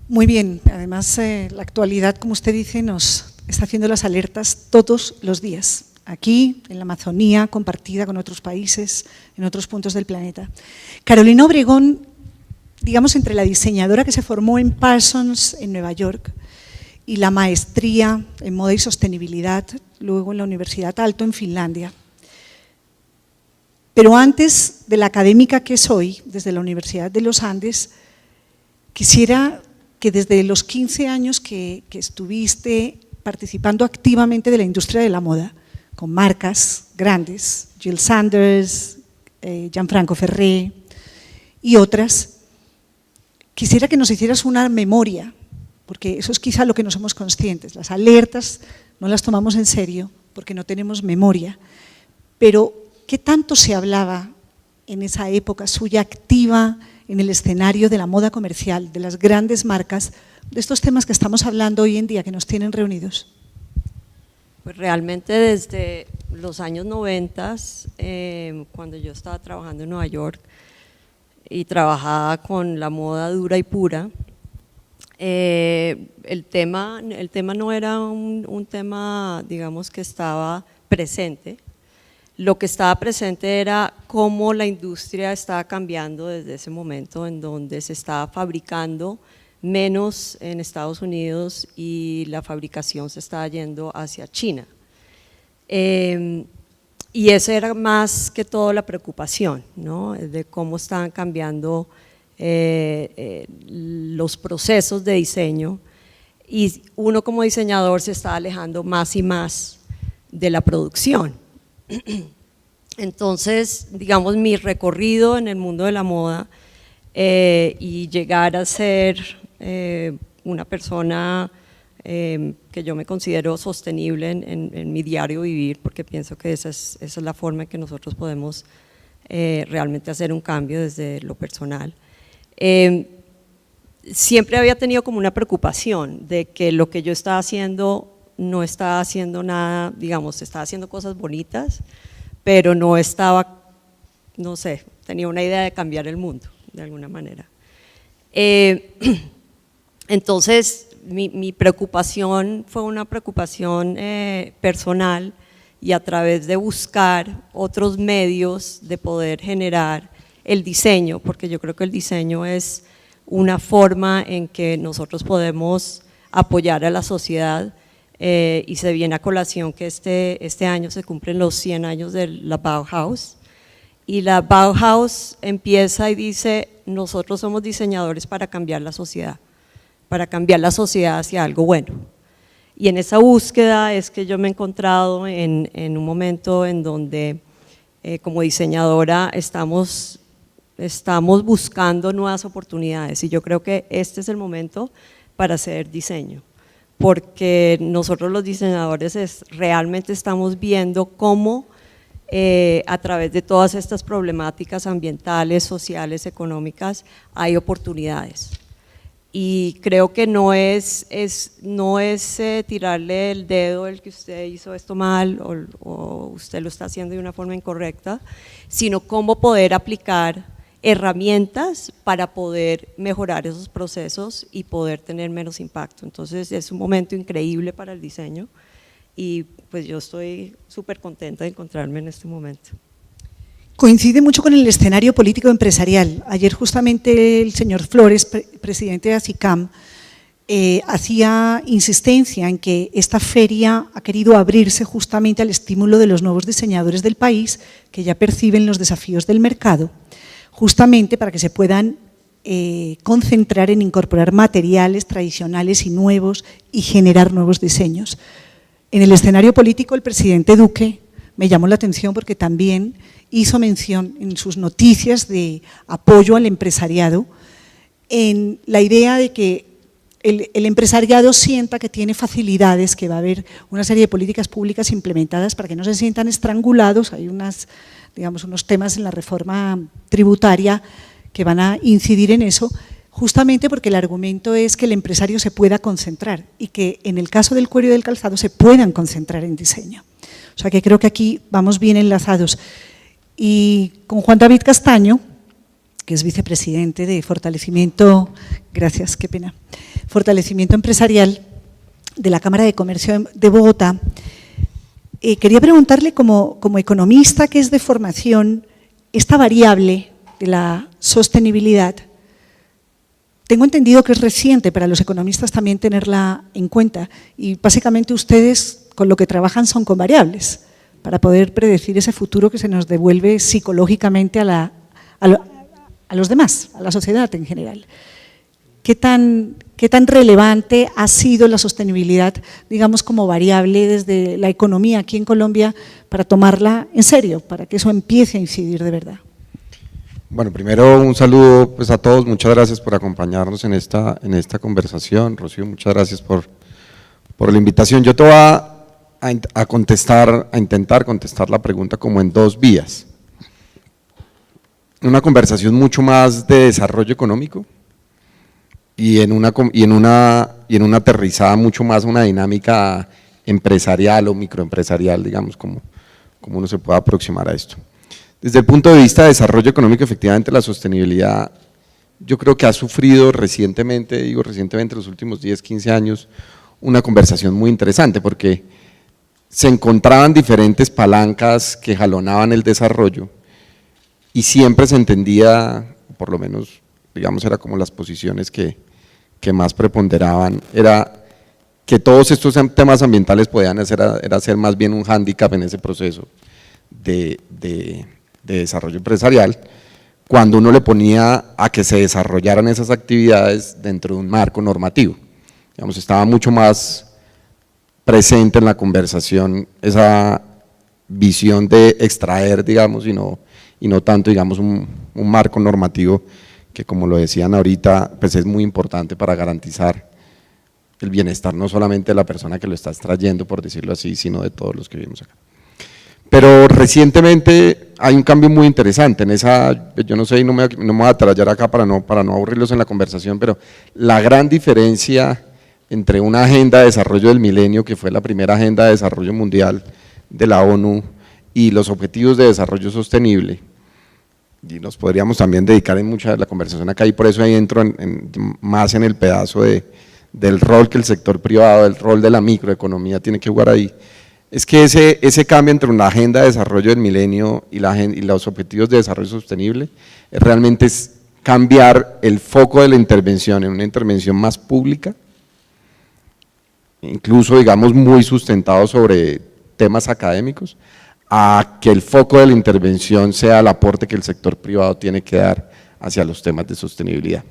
Muy bien, además la actualidad, como usted dice, nos está haciendo las alertas todos los días, aquí, en la Amazonía, compartida con otros países, en otros puntos del planeta. Carolina Obregón, digamos, entre la diseñadora que se formó en Parsons, en Nueva York, y la maestría en moda y sostenibilidad, luego en la Universidad Aalto, en Finlandia. Pero antes de la académica que soy, desde la Universidad de los Andes, quisiera que desde los 15 años que estuviste participando activamente de la industria de la moda, con marcas grandes, Jill Sanders, Gianfranco Ferré y otras, quisiera que nos hicieras una memoria, porque eso es quizá lo que no somos conscientes, las alertas no las tomamos en serio porque no tenemos memoria, pero ¿qué tanto se hablaba en esa época suya activa en el escenario de la moda comercial, de las grandes marcas, de estos temas que estamos hablando hoy en día, que nos tienen reunidos? Pues realmente desde los años 90, cuando yo estaba trabajando en Nueva York y trabajaba con la moda dura y pura, el tema no era un tema, digamos, que estaba presente. Lo que estaba presente era cómo la industria estaba cambiando desde ese momento en donde se estaba fabricando menos en Estados Unidos y la fabricación se estaba yendo hacia China. Y esa era más que todo la preocupación, ¿no? De cómo estaban cambiando los procesos de diseño, y uno como diseñador se está alejando más y más de la producción. Entonces, digamos, mi recorrido en el mundo de la moda y llegar a ser una persona que yo me considero sostenible en mi diario vivir, porque pienso que esa es la forma en que nosotros podemos realmente hacer un cambio desde lo personal. Siempre había tenido como una preocupación de que lo que yo estaba haciendo no estaba haciendo nada, digamos, estaba haciendo cosas bonitas, pero no estaba, no sé, tenía una idea de cambiar el mundo, de alguna manera. Entonces, mi preocupación fue una preocupación personal, y a través de buscar otros medios de poder generar el diseño, porque yo creo que el diseño es una forma en que nosotros podemos apoyar a la sociedad, y se viene a colación que este año se cumplen los 100 años de la Bauhaus, y la Bauhaus empieza y dice: nosotros somos diseñadores para cambiar la sociedad hacia algo bueno. Y en esa búsqueda es que yo me he encontrado en un momento en donde como diseñadora estamos buscando nuevas oportunidades, y yo creo que este es el momento para hacer diseño, porque nosotros los diseñadores realmente estamos viendo cómo a través de todas estas problemáticas ambientales, sociales, económicas, hay oportunidades. Y creo que no es tirarle el dedo el que usted hizo esto mal o usted lo está haciendo de una forma incorrecta, sino cómo poder aplicar herramientas para poder mejorar esos procesos y poder tener menos impacto. Entonces es un momento increíble para el diseño, y pues yo estoy súper contenta de encontrarme en este momento. Coincide mucho con el escenario político empresarial. Ayer justamente el señor Flores, presidente de ASICAM, hacía insistencia en que esta feria ha querido abrirse justamente al estímulo de los nuevos diseñadores del país, que ya perciben los desafíos del mercado, justamente para que se puedan concentrar en incorporar materiales tradicionales y nuevos y generar nuevos diseños. En el escenario político, el presidente Duque me llamó la atención porque también hizo mención en sus noticias de apoyo al empresariado, en la idea de que el empresariado sienta que tiene facilidades, que va a haber una serie de políticas públicas implementadas para que no se sientan estrangulados. Hay unos temas en la reforma tributaria que van a incidir en eso, justamente porque el argumento es que el empresario se pueda concentrar, y que en el caso del cuero y del calzado se puedan concentrar en diseño. O sea que creo que aquí vamos bien enlazados. Y con Juan David Castaño, que es vicepresidente de Fortalecimiento, gracias, qué pena, Fortalecimiento Empresarial de la Cámara de Comercio de Bogotá, quería preguntarle como economista que es de formación, esta variable de la sostenibilidad, tengo entendido que es reciente para los economistas también tenerla en cuenta, y básicamente ustedes con lo que trabajan son con variables, para poder predecir ese futuro que se nos devuelve psicológicamente a los demás, a la sociedad en general. ¿Qué tan relevante ha sido la sostenibilidad, digamos, como variable desde la economía aquí en Colombia para tomarla en serio, para que eso empiece a incidir de verdad? Bueno, primero un saludo pues a todos, muchas gracias por acompañarnos en esta conversación. Rocío, muchas gracias por la invitación. Yo te voy a intentar contestar la pregunta como en dos vías. Una conversación mucho más de desarrollo económico y en una aterrizada mucho más una dinámica empresarial o microempresarial, digamos, como uno se pueda aproximar a esto. Desde el punto de vista de desarrollo económico, efectivamente la sostenibilidad yo creo que ha sufrido recientemente, digo recientemente, los últimos 10, 15 años, una conversación muy interesante, porque se encontraban diferentes palancas que jalonaban el desarrollo y siempre se entendía, por lo menos, digamos, era como las posiciones que más preponderaban, era que todos estos temas ambientales podían hacer más bien un hándicap en ese proceso de desarrollo empresarial, cuando uno le ponía a que se desarrollaran esas actividades dentro de un marco normativo. Digamos, estaba mucho más presente en la conversación esa visión de extraer, digamos, y no tanto, digamos, un marco normativo que, como lo decían ahorita, pues es muy importante para garantizar el bienestar no solamente de la persona que lo está extrayendo, por decirlo así, sino de todos los que vivimos acá. Pero recientemente hay un cambio muy interesante en esa, yo no sé, y no me voy a atrayar acá para no aburrirlos en la conversación, pero la gran diferencia entre una agenda de desarrollo del milenio, que fue la primera agenda de desarrollo mundial de la ONU, y los objetivos de desarrollo sostenible, y nos podríamos también dedicar en mucha de la conversación acá, y por eso ahí entro más en el pedazo del rol que el sector privado, del rol de la microeconomía tiene que jugar ahí. Es que ese cambio entre una agenda de desarrollo del milenio y los objetivos de desarrollo sostenible realmente es cambiar el foco de la intervención en una intervención más pública, incluso, digamos, muy sustentado sobre temas académicos, a que el foco de la intervención sea el aporte que el sector privado tiene que dar hacia los temas de sostenibilidad.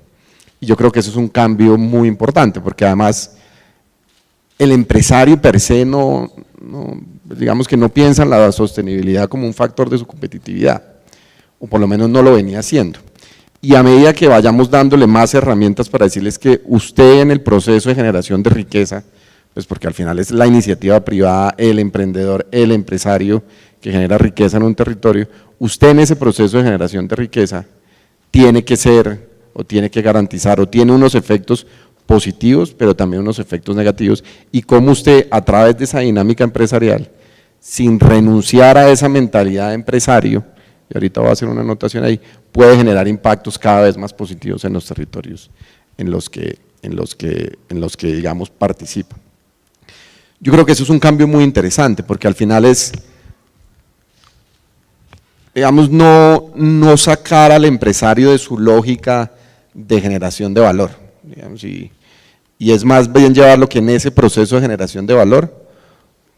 Y yo creo que eso es un cambio muy importante, porque además el empresario per se digamos que no piensa en la sostenibilidad como un factor de su competitividad, o por lo menos no lo venía haciendo. Y a medida que vayamos dándole más herramientas para decirles que usted en el proceso de generación de riqueza, pues porque al final es la iniciativa privada, el emprendedor, el empresario que genera riqueza en un territorio, usted en ese proceso de generación de riqueza tiene que ser, o tiene que garantizar, o tiene unos efectos positivos, pero también unos efectos negativos, y cómo usted a través de esa dinámica empresarial, sin renunciar a esa mentalidad de empresario, y ahorita voy a hacer una anotación ahí, puede generar impactos cada vez más positivos en los territorios en los que digamos participa. Yo creo que eso es un cambio muy interesante, porque al final es, digamos, no sacar al empresario de su lógica de generación de valor, digamos, y es más bien llevarlo que en ese proceso de generación de valor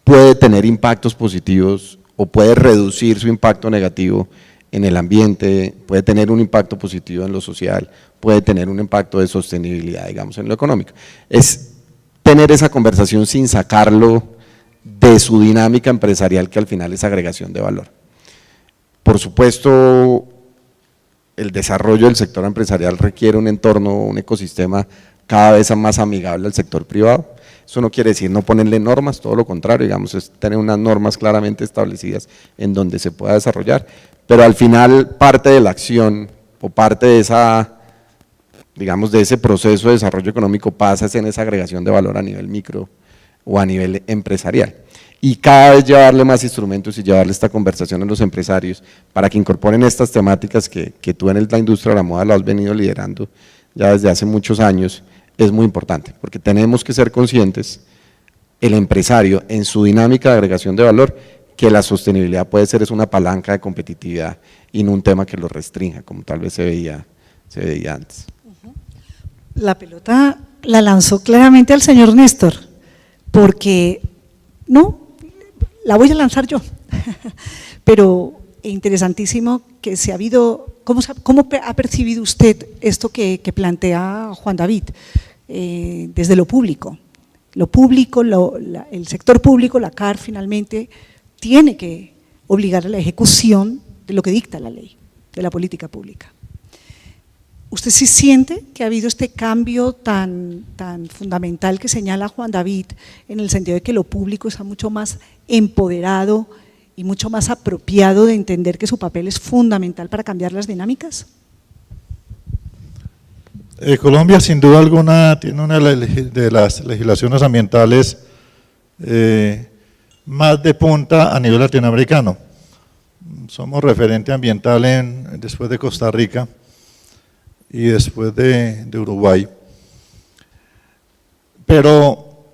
puede tener impactos positivos o puede reducir su impacto negativo en el ambiente, puede tener un impacto positivo en lo social, puede tener un impacto de sostenibilidad, digamos, en lo económico. Es tener esa conversación sin sacarlo de su dinámica empresarial, que al final es agregación de valor. Por supuesto, el desarrollo del sector empresarial requiere un entorno, un ecosistema cada vez más amigable al sector privado. Eso no quiere decir no ponerle normas, todo lo contrario, digamos, es tener unas normas claramente establecidas en donde se pueda desarrollar, pero al final parte de la acción o parte de esa, digamos, de ese proceso de desarrollo económico pasa en esa agregación de valor a nivel micro o a nivel empresarial. Y cada vez llevarle más instrumentos y llevarle esta conversación a los empresarios para que incorporen estas temáticas que tú en la industria de la moda lo has venido liderando ya desde hace muchos años, es muy importante, porque tenemos que ser conscientes, el empresario en su dinámica de agregación de valor, que la sostenibilidad puede ser una palanca de competitividad y no un tema que lo restrinja, como tal vez se veía antes. La pelota la lanzó claramente al señor Néstor, porque no, la voy a lanzar yo, pero interesantísimo que se ha habido, ¿cómo ha percibido usted esto que plantea Juan David desde lo público? Lo público, el sector público, la CAR finalmente tiene que obligar a la ejecución de lo que dicta la ley, de la política pública. ¿Usted sí siente que ha habido este cambio tan fundamental que señala Juan David, en el sentido de que lo público está mucho más empoderado y mucho más apropiado de entender que su papel es fundamental para cambiar las dinámicas? Colombia, sin duda alguna, tiene una de las legislaciones ambientales más de punta a nivel latinoamericano. Somos referente ambiental después de Costa Rica, y después de Uruguay. Pero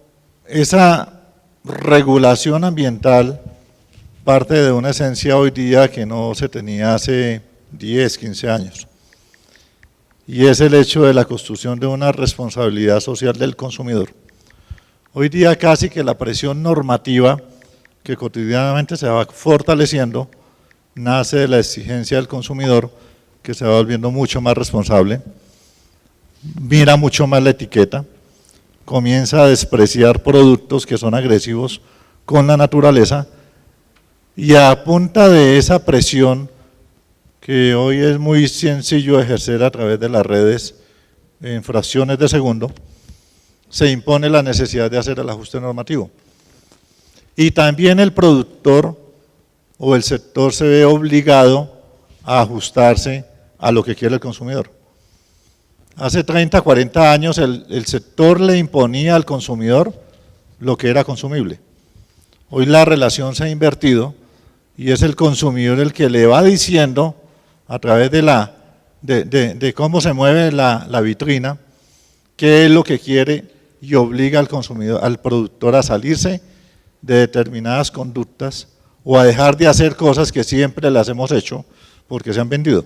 esa regulación ambiental parte de una esencia hoy día que no se tenía hace 10, 15 años. Y es el hecho de la construcción de una responsabilidad social del consumidor. Hoy día casi que la presión normativa que cotidianamente se va fortaleciendo nace de la exigencia del consumidor, que se va volviendo mucho más responsable, mira mucho más la etiqueta, comienza a despreciar productos que son agresivos con la naturaleza, y a punta de esa presión que hoy es muy sencillo ejercer a través de las redes en fracciones de segundo, se impone la necesidad de hacer el ajuste normativo. Y también el productor o el sector se ve obligado a ajustarse a lo que quiere el consumidor. Hace 30, 40 años el sector le imponía al consumidor lo que era consumible. Hoy la relación se ha invertido y es el consumidor el que le va diciendo a través de cómo se mueve la vitrina qué es lo que quiere y obliga al consumidor, al productor a salirse de determinadas conductas o a dejar de hacer cosas que siempre las hemos hecho porque se han vendido.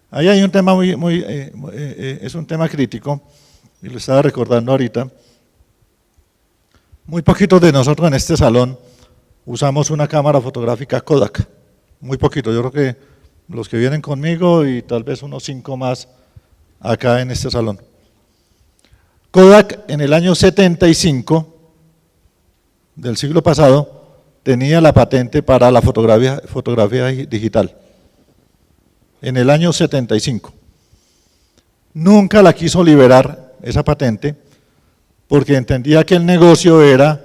Ahí hay un tema es un tema crítico, y lo estaba recordando ahorita. Muy poquitos de nosotros en este salón usamos una cámara fotográfica Kodak, muy poquito. Yo creo que los que vienen conmigo y tal vez unos 5 más acá en este salón. Kodak en el año 75 del siglo pasado tenía la patente para la fotografía digital. En el año 75. Nunca la quiso liberar esa patente porque entendía que el negocio era,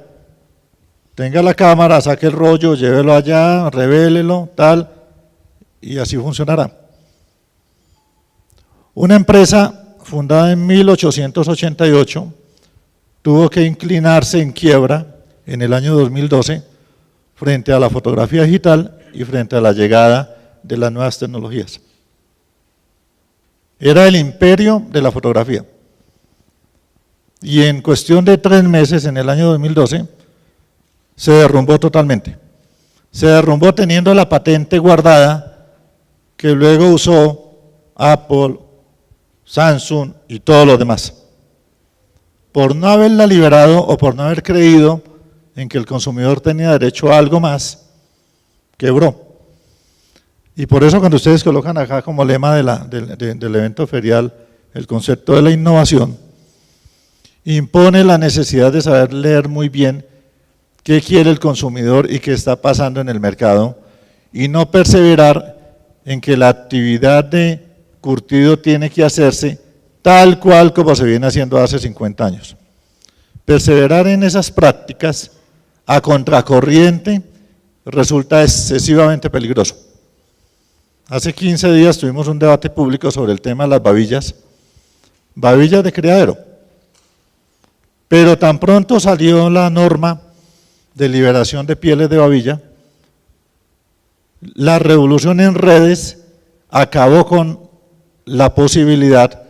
tenga la cámara, saque el rollo, llévelo allá, revélelo, tal, y así funcionará. Una empresa fundada en 1888 tuvo que inclinarse en quiebra en el año 2012 frente a la fotografía digital y frente a la llegada de las nuevas tecnologías. Era el imperio de la fotografía. Y en cuestión de 3 meses, en el año 2012, se derrumbó totalmente. Se derrumbó teniendo la patente guardada que luego usó Apple, Samsung y todos los demás. Por no haberla liberado o por no haber creído en que el consumidor tenía derecho a algo más, quebró. Y por eso cuando ustedes colocan acá como lema del evento ferial el concepto de la innovación, impone la necesidad de saber leer muy bien qué quiere el consumidor y qué está pasando en el mercado, y no perseverar en que la actividad de curtido tiene que hacerse tal cual como se viene haciendo hace 50 años. Perseverar en esas prácticas a contracorriente resulta excesivamente peligroso. Hace 15 días tuvimos un debate público sobre el tema de las babillas de criadero, pero tan pronto salió la norma de liberación de pieles de babilla, la revolución en redes acabó con la posibilidad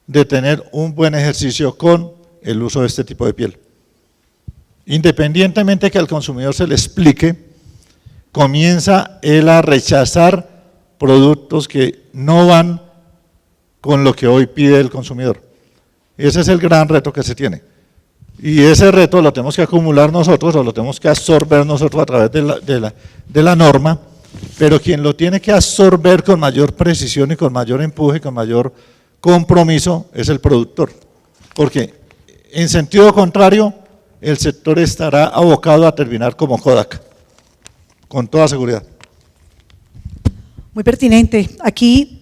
de tener un buen ejercicio con el uso de este tipo de piel. Independientemente que al consumidor se le explique, comienza él a rechazar productos que no van con lo que hoy pide el consumidor. Ese es el gran reto que se tiene. Y ese reto lo tenemos que acumular nosotros o lo tenemos que absorber nosotros a través de la norma, pero quien lo tiene que absorber con mayor precisión y con mayor empuje, con mayor compromiso, es el productor. Porque en sentido contrario, el sector estará abocado a terminar como Kodak, con toda seguridad. Muy pertinente. Aquí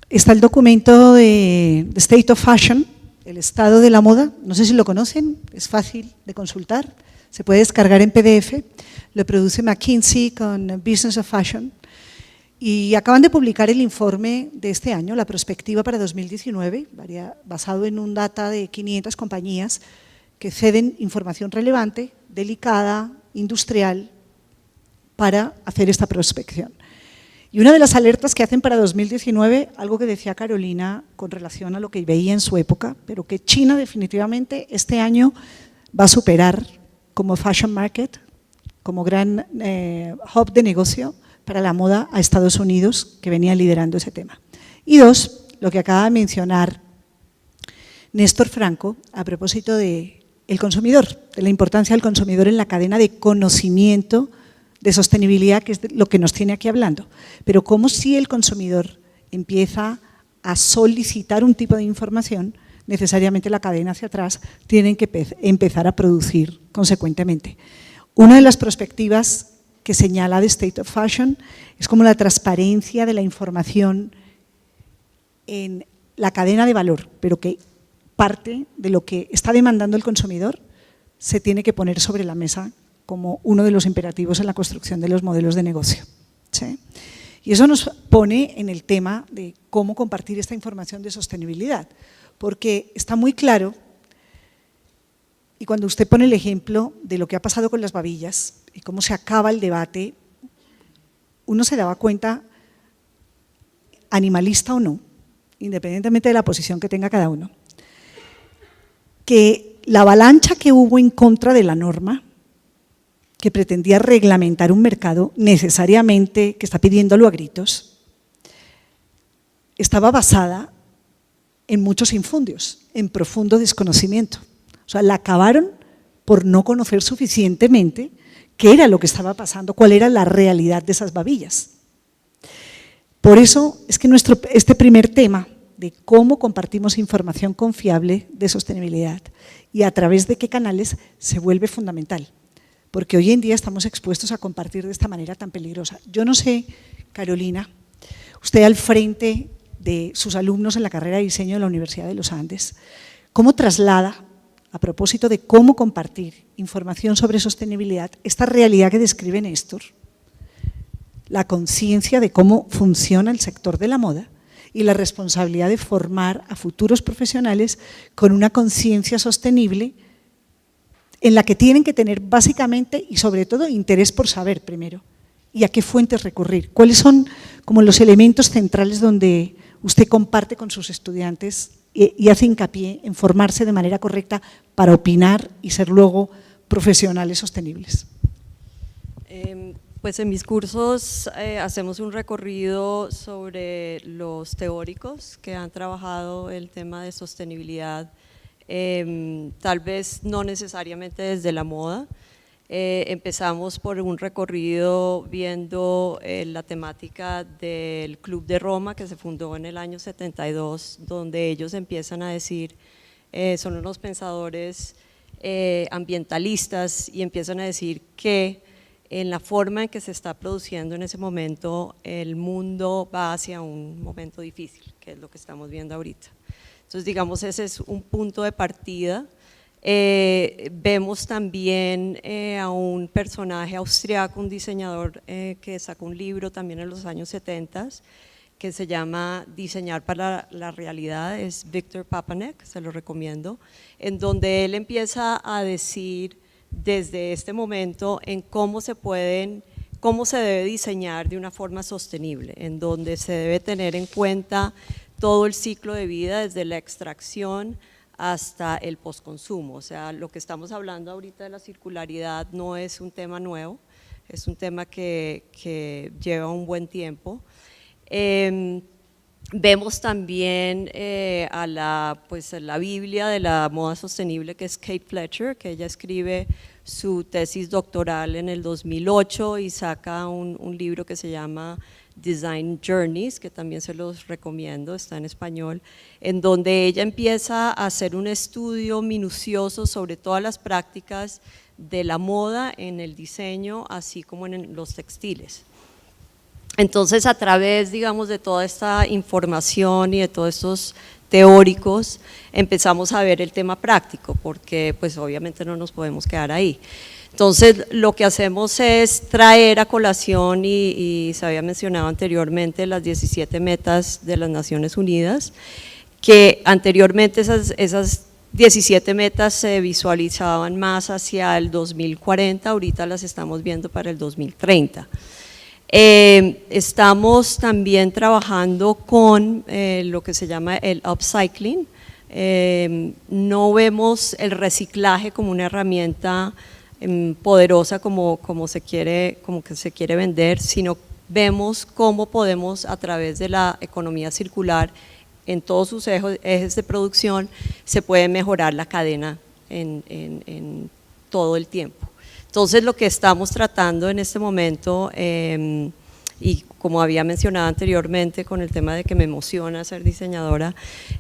está el documento de State of Fashion, el estado de la moda. No sé si lo conocen, es fácil de consultar, se puede descargar en PDF, lo produce McKinsey con Business of Fashion y acaban de publicar el informe de este año, la perspectiva para 2019, basado en un data de 500 compañías que ceden información relevante, delicada, industrial, para hacer esta prospección. Y una de las alertas que hacen para 2019, algo que decía Carolina con relación a lo que veía en su época, pero que China definitivamente este año va a superar como fashion market, como gran hub de negocio para la moda a Estados Unidos, que venía liderando ese tema. Y dos, lo que acaba de mencionar Néstor Franco a propósito del consumidor, de la importancia del consumidor en la cadena de conocimiento de sostenibilidad, que es lo que nos tiene aquí hablando. Pero cómo si el consumidor empieza a solicitar un tipo de información, necesariamente la cadena hacia atrás tiene que empezar a producir consecuentemente. Una de las perspectivas que señala The State of Fashion es como la transparencia de la información en la cadena de valor, pero que parte de lo que está demandando el consumidor se tiene que poner sobre la mesa como uno de los imperativos en la construcción de los modelos de negocio. ¿Sí? Y eso nos pone en el tema de cómo compartir esta información de sostenibilidad, porque está muy claro, y cuando usted pone el ejemplo de lo que ha pasado con las babillas y cómo se acaba el debate, uno se daba cuenta, animalista o no, independientemente de la posición que tenga cada uno, que la avalancha que hubo en contra de la norma, que pretendía reglamentar un mercado necesariamente, que está pidiéndolo a gritos, estaba basada en muchos infundios, en profundo desconocimiento. O sea, la acabaron por no conocer suficientemente qué era lo que estaba pasando, cuál era la realidad de esas babillas. Por eso es que este primer tema de cómo compartimos información confiable de sostenibilidad y a través de qué canales se vuelve fundamental. Porque hoy en día estamos expuestos a compartir de esta manera tan peligrosa. Yo no sé, Carolina, usted al frente de sus alumnos en la carrera de diseño de la Universidad de los Andes, ¿cómo traslada, a propósito de cómo compartir información sobre sostenibilidad, esta realidad que describe Néstor, la conciencia de cómo funciona el sector de la moda y la responsabilidad de formar a futuros profesionales con una conciencia sostenible en la que tienen que tener básicamente y sobre todo interés por saber primero y a qué fuentes recurrir? ¿Cuáles son como los elementos centrales donde usted comparte con sus estudiantes y hace hincapié en formarse de manera correcta para opinar y ser luego profesionales sostenibles? Pues en mis cursos hacemos un recorrido sobre los teóricos que han trabajado el tema de sostenibilidad, tal vez no necesariamente desde la moda. Empezamos por un recorrido viendo la temática del Club de Roma, que se fundó en el año 72, donde ellos empiezan a decir, son unos pensadores ambientalistas, y empiezan a decir que en la forma en que se está produciendo en ese momento, el mundo va hacia un momento difícil, que es lo que estamos viendo ahorita. Entonces, digamos, ese es un punto de partida. Vemos también a un personaje austriaco, un diseñador que sacó un libro también en los años 70, que se llama Diseñar para la realidad, es Victor Papanek, se lo recomiendo, en donde él empieza a decir desde este momento en cómo se debe diseñar de una forma sostenible, en donde se debe tener en cuenta todo el ciclo de vida, desde la extracción hasta el postconsumo. O sea, lo que estamos hablando ahorita de la circularidad no es un tema nuevo, es un tema que lleva un buen tiempo. Vemos también a la Biblia de la moda sostenible, que es Kate Fletcher, que ella escribe su tesis doctoral en el 2008 y saca un libro que se llama Design Journeys, que también se los recomiendo, está en español, en donde ella empieza a hacer un estudio minucioso sobre todas las prácticas de la moda en el diseño, así como en los textiles. Entonces, a través, digamos, de toda esta información y de todos estos teóricos, empezamos a ver el tema práctico, porque pues obviamente no nos podemos quedar ahí. Entonces, lo que hacemos es traer a colación, y se había mencionado anteriormente, las 17 metas de las Naciones Unidas, que anteriormente esas 17 metas se visualizaban más hacia el 2040, ahorita las estamos viendo para el 2030. Estamos también trabajando con lo que se llama el upcycling. No vemos el reciclaje como una herramienta poderosa como que se quiere vender, sino vemos cómo podemos, a través de la economía circular en todos sus ejes de producción, se puede mejorar la cadena en todo el tiempo. Entonces, lo que estamos tratando en este momento, y como había mencionado anteriormente con el tema de que me emociona ser diseñadora,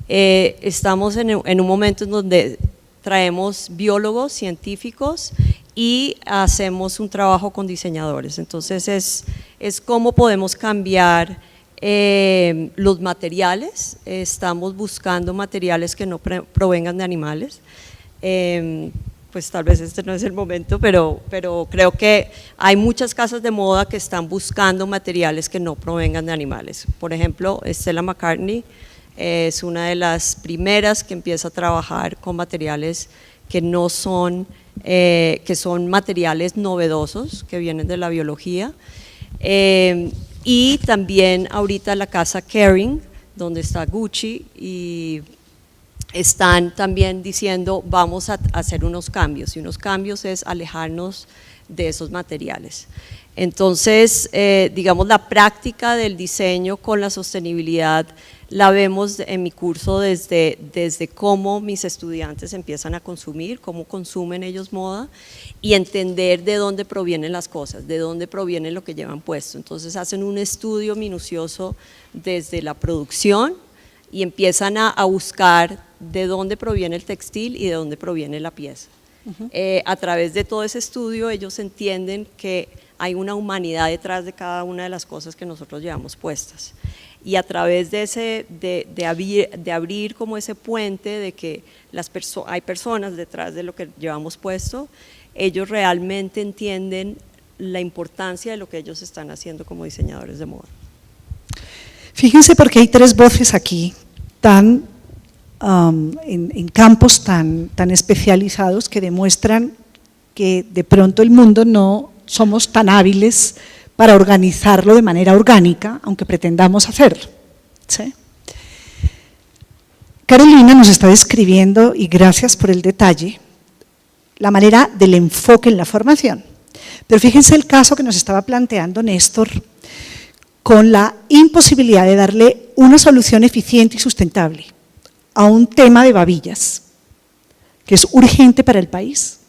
estamos en un momento en donde traemos biólogos, científicos, y hacemos un trabajo con diseñadores. Entonces es cómo podemos cambiar los materiales. Estamos buscando materiales que no provengan de animales. Pues tal vez este no es el momento, pero creo que hay muchas casas de moda que están buscando materiales que no provengan de animales. Por ejemplo, Stella McCartney es una de las primeras que empieza a trabajar con materiales que no son, que son materiales novedosos, que vienen de la biología. Y también ahorita la casa Kering, donde está Gucci, y están también diciendo vamos a hacer unos cambios, y unos cambios es alejarnos de esos materiales. Entonces, digamos, la práctica del diseño con la sostenibilidad la vemos en mi curso desde cómo mis estudiantes empiezan a consumir, cómo consumen ellos moda, y entender de dónde provienen las cosas, de dónde proviene lo que llevan puesto. Entonces hacen un estudio minucioso desde la producción y empiezan a buscar de dónde proviene el textil y de dónde proviene la pieza. A través de todo ese estudio ellos entienden que hay una humanidad detrás de cada una de las cosas que nosotros llevamos puestas, y a través de abrir como ese puente de que hay personas detrás de lo que llevamos puesto, ellos realmente entienden la importancia de lo que ellos están haciendo como diseñadores de moda. Fíjense, porque hay tres voces aquí tan en campos tan especializados que demuestran que de pronto el mundo no somos tan hábiles para organizarlo de manera orgánica, aunque pretendamos hacerlo. ¿Sí? Carolina nos está describiendo, y gracias por el detalle, la manera del enfoque en la formación. Pero fíjense el caso que nos estaba planteando Néstor, con la imposibilidad de darle una solución eficiente y sustentable a un tema de babillas, que es urgente para el país,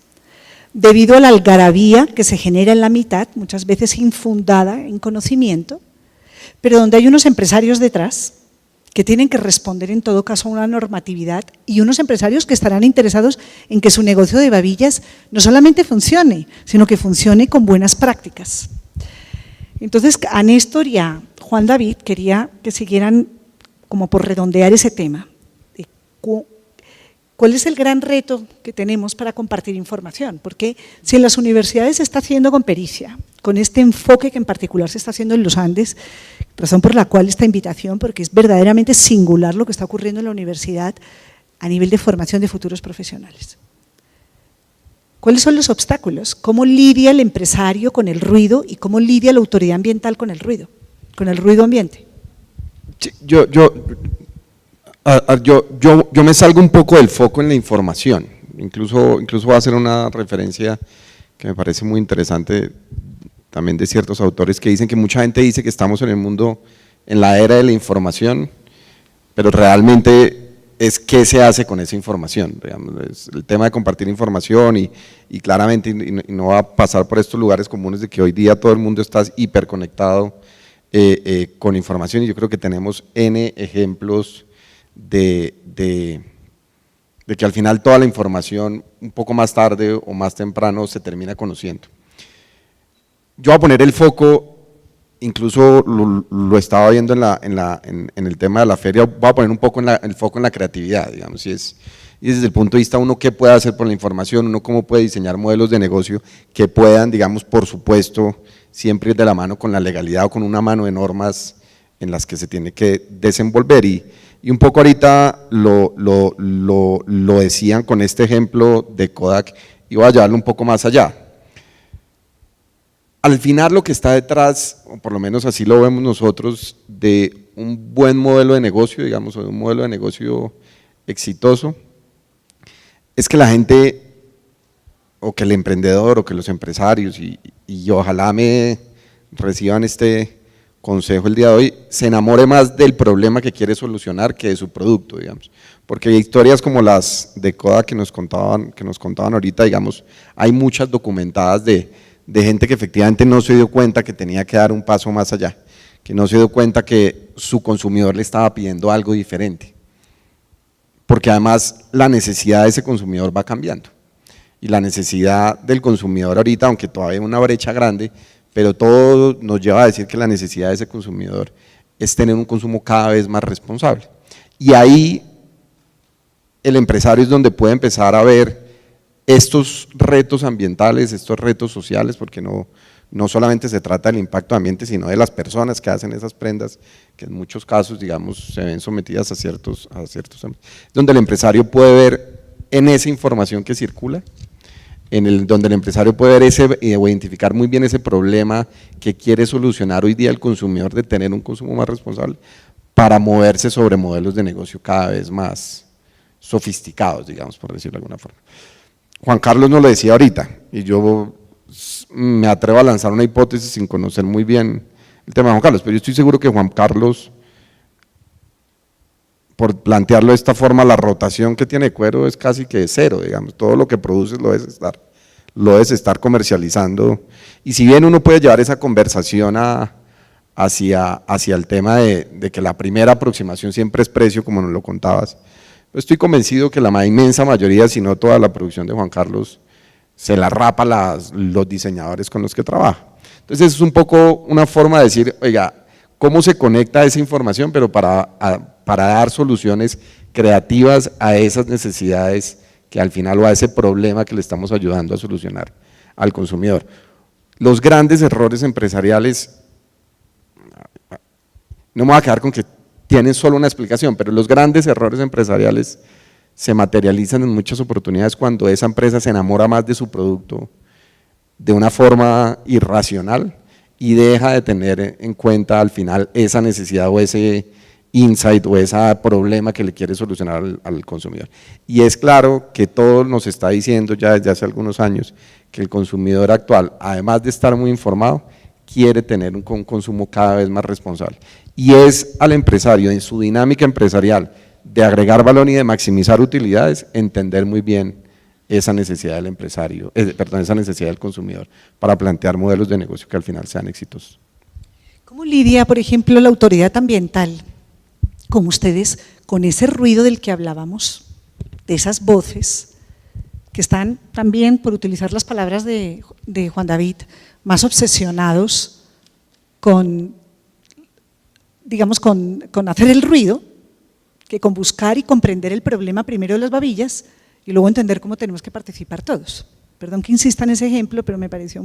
debido a la algarabía que se genera en la mitad, muchas veces infundada en conocimiento, pero donde hay unos empresarios detrás que tienen que responder en todo caso a una normatividad, y unos empresarios que estarán interesados en que su negocio de babillas no solamente funcione, sino que funcione con buenas prácticas. Entonces, a Néstor y a Juan David quería que siguieran como por redondear ese tema. ¿Cuál es el gran reto que tenemos para compartir información? Porque si en las universidades se está haciendo con pericia, con este enfoque que en particular se está haciendo en los Andes, razón por la cual esta invitación, porque es verdaderamente singular lo que está ocurriendo en la universidad a nivel de formación de futuros profesionales. ¿Cuáles son los obstáculos? ¿Cómo lidia el empresario con el ruido y cómo lidia la autoridad ambiental con el ruido ambiente? Sí, yo me salgo un poco del foco en la información, incluso voy a hacer una referencia que me parece muy interesante también de ciertos autores que dicen que mucha gente dice que estamos en el mundo, en la era de la información, pero realmente es qué se hace con esa información. Digamos, el tema de compartir información y claramente y no va a pasar por estos lugares comunes de que hoy día todo el mundo está hiperconectado con información, y yo creo que tenemos N ejemplos de que al final toda la información un poco más tarde o más temprano se termina conociendo. Yo voy a poner el foco, incluso lo estaba viendo en el tema de la feria, voy a poner un poco el foco en la creatividad, digamos, y desde el punto de vista uno qué puede hacer por la información, uno cómo puede diseñar modelos de negocio que puedan, digamos, por supuesto, siempre ir de la mano con la legalidad o con una mano de normas en las que se tiene que desenvolver. Y un poco ahorita lo decían con este ejemplo de Kodak, y voy a llevarlo un poco más allá. al final lo que está detrás, o por lo menos así lo vemos nosotros, de un buen modelo de negocio, digamos, o de un modelo de negocio exitoso, es que la gente, o que el emprendedor, o que los empresarios, y ojalá me reciban este consejo el día de hoy, se enamore más del problema que quiere solucionar que de su producto, digamos. Porque hay historias como las de Kodak que nos contaban ahorita, digamos, hay muchas documentadas de gente que efectivamente no se dio cuenta que tenía que dar un paso más allá, que no se dio cuenta que su consumidor le estaba pidiendo algo diferente. Porque además la necesidad de ese consumidor va cambiando. Y la necesidad del consumidor ahorita, aunque todavía hay una brecha grande, pero todo nos lleva a decir que la necesidad de ese consumidor es tener un consumo cada vez más responsable. Y ahí el empresario es donde puede empezar a ver estos retos ambientales, estos retos sociales, porque no solamente se trata del impacto ambiente, sino de las personas que hacen esas prendas, que en muchos casos, digamos, se ven sometidas a ciertos donde el empresario puede ver en esa información que circula, donde el empresario puede ver o identificar muy bien ese problema que quiere solucionar hoy día el consumidor de tener un consumo más responsable, para moverse sobre modelos de negocio cada vez más sofisticados, digamos, por decirlo de alguna forma. Juan Carlos nos lo decía ahorita, y yo me atrevo a lanzar una hipótesis sin conocer muy bien el tema de Juan Carlos, pero yo estoy seguro que Juan Carlos, por plantearlo de esta forma, la rotación que tiene cuero es casi que cero, digamos, todo lo que produces lo debes estar comercializando, y si bien uno puede llevar esa conversación hacia el tema de que la primera aproximación siempre es precio, como nos lo contabas, estoy convencido que la inmensa mayoría, si no toda la producción de Juan Carlos, se la rapa los diseñadores con los que trabaja. Entonces es un poco una forma de decir, oiga, ¿cómo se conecta esa información? Pero para dar soluciones creativas a esas necesidades que al final, o a ese problema que le estamos ayudando a solucionar al consumidor. Los grandes errores empresariales, no me voy a quedar con que tienen solo una explicación, pero los grandes errores empresariales se materializan en muchas oportunidades cuando esa empresa se enamora más de su producto de una forma irracional y deja de tener en cuenta al final esa necesidad o ese insight o ese problema que le quiere solucionar al consumidor. Y es claro que todo nos está diciendo ya desde hace algunos años que el consumidor actual, además de estar muy informado, quiere tener un consumo cada vez más responsable. Y es al empresario, en su dinámica empresarial, de agregar valor y de maximizar utilidades, entender muy bien esa necesidad del empresario, esa necesidad del consumidor, para plantear modelos de negocio que al final sean exitosos. ¿Cómo lidia, por ejemplo, la autoridad ambiental, como ustedes, con ese ruido del que hablábamos, de esas voces que están también, por utilizar las palabras de Juan David, más obsesionados con, digamos, con hacer el ruido, que con buscar y comprender el problema primero de las babillas y luego entender cómo tenemos que participar todos? Perdón que insista en ese ejemplo, pero me pareció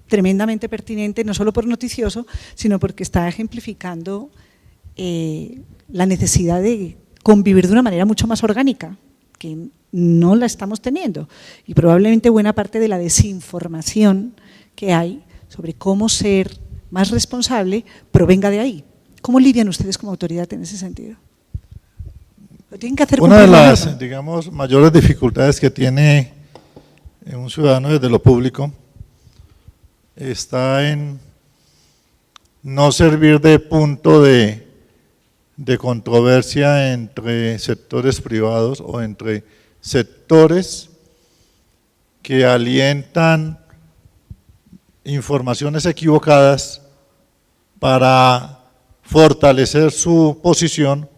tremendamente pertinente, no solo por noticioso, sino porque está ejemplificando la necesidad de convivir de una manera mucho más orgánica, que no la estamos teniendo, y probablemente buena parte de la desinformación que hay sobre cómo ser más responsable provenga de ahí. ¿Cómo lidian ustedes como autoridad en ese sentido? ¿Lo tienen que hacer? Una de las, digamos, mayores dificultades que tiene un ciudadano desde lo público está en no servir de punto de controversia entre sectores privados o entre sectores que alientan informaciones equivocadas para fortalecer su posición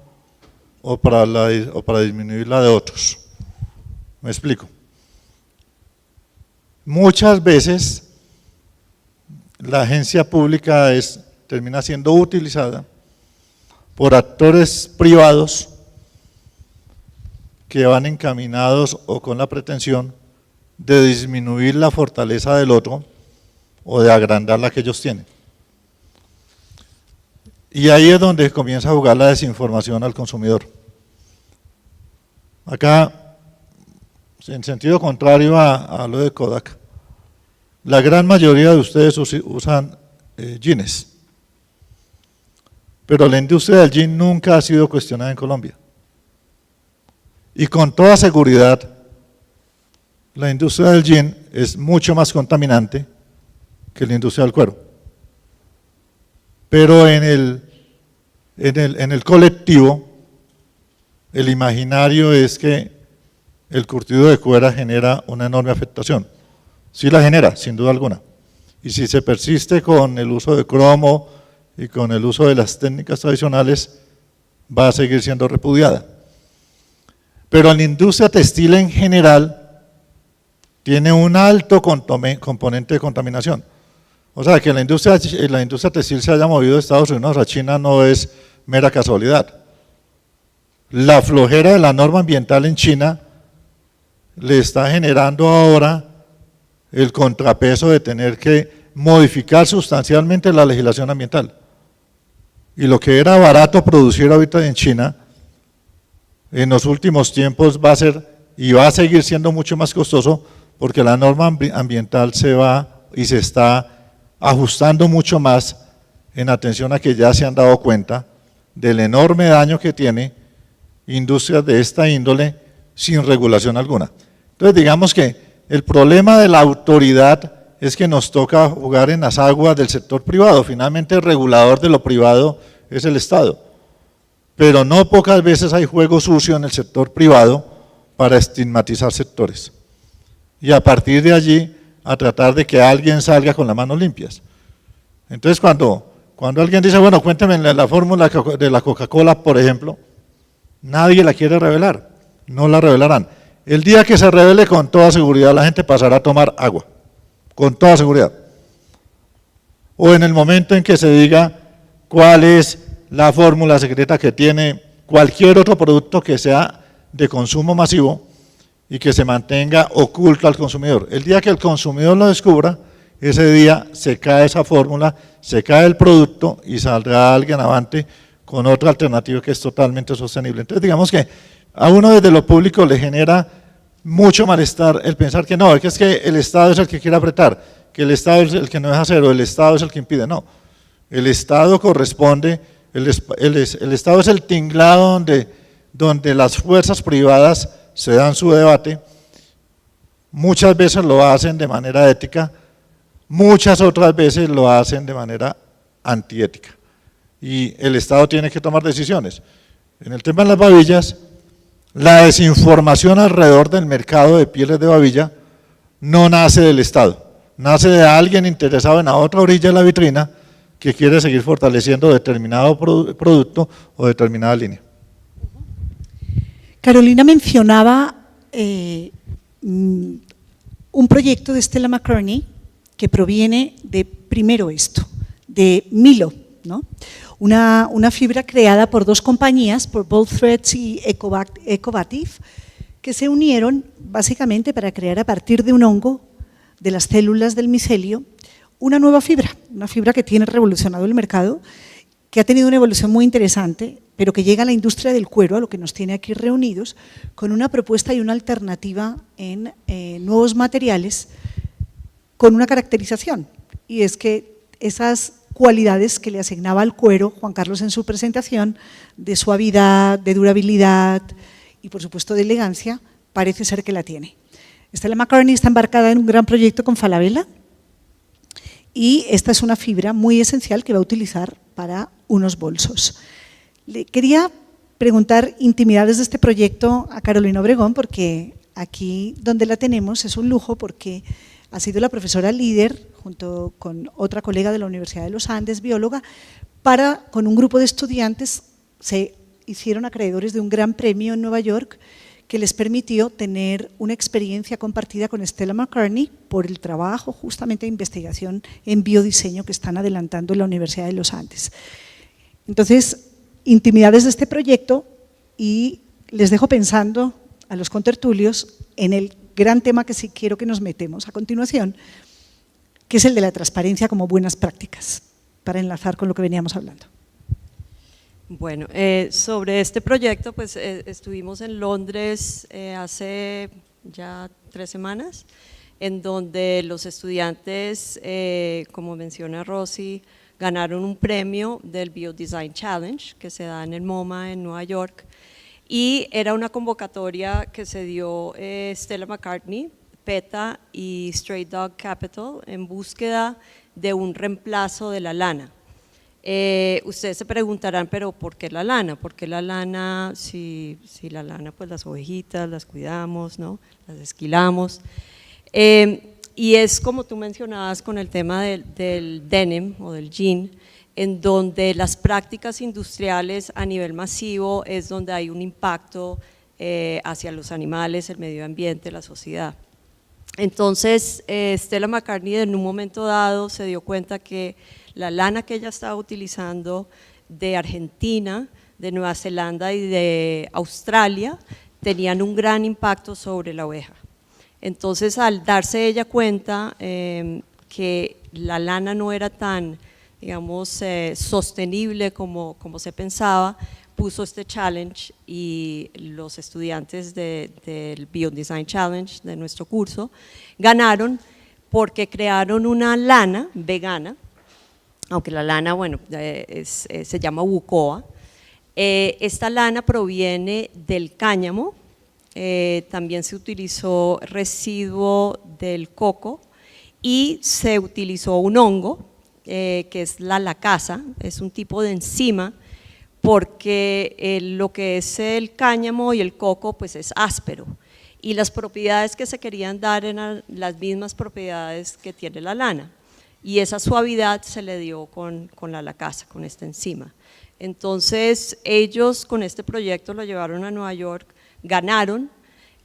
o para disminuir la de otros. ¿Me explico? Muchas veces la agencia pública termina siendo utilizada por actores privados que van encaminados o con la pretensión de disminuir la fortaleza del otro o de agrandar la que ellos tienen. Y ahí es donde comienza a jugar la desinformación al consumidor. Acá, en sentido contrario a lo de Kodak, la gran mayoría de ustedes usan jeans, pero la industria del jean nunca ha sido cuestionada en Colombia. Y con toda seguridad, la industria del jean es mucho más contaminante que la industria del cuero. Pero en el colectivo, el imaginario es que el curtido de cuera genera una enorme afectación. Sí la genera, sin duda alguna. Y si se persiste con el uso de cromo y con el uso de las técnicas tradicionales, va a seguir siendo repudiada. Pero la industria textil en general tiene un alto componente de contaminación. O sea, que la industria textil se haya movido de Estados Unidos a China no es mera casualidad. La flojera de la norma ambiental en China le está generando ahora el contrapeso de tener que modificar sustancialmente la legislación ambiental. Y lo que era barato producir ahorita en China, en los últimos tiempos va a ser y va a seguir siendo mucho más costoso porque la norma ambiental se va y se está ajustando mucho más en atención a que ya se han dado cuenta del enorme daño que tiene industrias de esta índole sin regulación alguna. Entonces digamos que el problema de la autoridad es que nos toca jugar en las aguas del sector privado. Finalmente el regulador de lo privado es el Estado, pero no pocas veces hay juego sucio en el sector privado para estigmatizar sectores y a partir de allí a tratar de que alguien salga con las manos limpias. Entonces cuando alguien dice, bueno, cuénteme la fórmula de la Coca-Cola, por ejemplo, nadie la quiere revelar, no la revelarán. El día que se revele, con toda seguridad la gente pasará a tomar agua, con toda seguridad. O en el momento en que se diga cuál es la fórmula secreta que tiene cualquier otro producto que sea de consumo masivo y que se mantenga oculto al consumidor. El día que el consumidor lo descubra, ese día se cae esa fórmula, se cae el producto y saldrá alguien avante con otra alternativa que es totalmente sostenible. Entonces digamos que a uno desde lo público le genera mucho malestar el pensar que no, es que el Estado es el que quiere apretar, que el Estado es el que no deja hacer o el Estado es el que impide. No, el Estado corresponde, el Estado es el tinglado donde las fuerzas privadas se dan su debate, muchas veces lo hacen de manera ética, muchas otras veces lo hacen de manera antiética y el Estado tiene que tomar decisiones. En el tema de las babillas, la desinformación alrededor del mercado de pieles de babilla no nace del Estado, nace de alguien interesado en la otra orilla de la vitrina que quiere seguir fortaleciendo determinado producto o determinada línea. Carolina mencionaba un proyecto de Stella McCartney que proviene de, primero esto, de Milo, ¿no? Una fibra creada por dos compañías, por Bold Threads y Ecovative, que se unieron básicamente para crear a partir de un hongo, de las células del micelio, una nueva fibra, una fibra que tiene revolucionado el mercado, que ha tenido una evolución muy interesante, pero que llega a la industria del cuero, a lo que nos tiene aquí reunidos, con una propuesta y una alternativa en nuevos materiales, con una caracterización, y es que esas cualidades que le asignaba al cuero Juan Carlos en su presentación, de suavidad, de durabilidad y por supuesto de elegancia, parece ser que la tiene. Stella McCartney está embarcada en un gran proyecto con Falabella y esta es una fibra muy esencial que va a utilizar para unos bolsos. Le quería preguntar intimidades de este proyecto a Carolina Obregón, porque aquí donde la tenemos es un lujo, porque ha sido la profesora líder, junto con otra colega de la Universidad de los Andes, bióloga, con un grupo de estudiantes se hicieron acreedores de un gran premio en Nueva York que les permitió tener una experiencia compartida con Stella McCartney por el trabajo justamente de investigación en biodiseño que están adelantando en la Universidad de los Andes. Entonces, intimidades de este proyecto, y les dejo pensando a los contertulios en el gran tema que sí quiero que nos metemos a continuación, que es el de la transparencia como buenas prácticas, para enlazar con lo que veníamos hablando. Bueno, sobre este proyecto, pues estuvimos en Londres hace ya 3 semanas en donde los estudiantes, como menciona Rosy, ganaron un premio del Biodesign Challenge que se da en el MoMA en Nueva York, y era una convocatoria que se dio Stella McCartney, PETA y Stray Dog Capital en búsqueda de un reemplazo de la lana. Ustedes se preguntarán, pero ¿por qué la lana? ¿Por qué la lana? Si la lana, pues las ovejitas las cuidamos, ¿no? Las esquilamos. Y es como tú mencionabas con el tema del denim o del jean, en donde las prácticas industriales a nivel masivo es donde hay un impacto hacia los animales, el medio ambiente, la sociedad. Entonces, Stella McCartney en un momento dado se dio cuenta que la lana que ella estaba utilizando de Argentina, de Nueva Zelanda y de Australia tenían un gran impacto sobre la oveja. Entonces, al darse ella cuenta que la lana no era tan, digamos, sostenible como se pensaba, puso este challenge y los estudiantes del Biodesign Challenge de nuestro curso ganaron porque crearon una lana vegana, aunque la lana, bueno, se llama Wucoa. Esta lana proviene del cáñamo, también se utilizó residuo del coco y se utilizó un hongo, que es la lacasa, es un tipo de enzima, porque lo que es el cáñamo y el coco pues es áspero, y las propiedades que se querían dar eran las mismas propiedades que tiene la lana, y esa suavidad se le dio con la lacasa, con esta enzima. Entonces ellos con este proyecto lo llevaron a Nueva York, ganaron,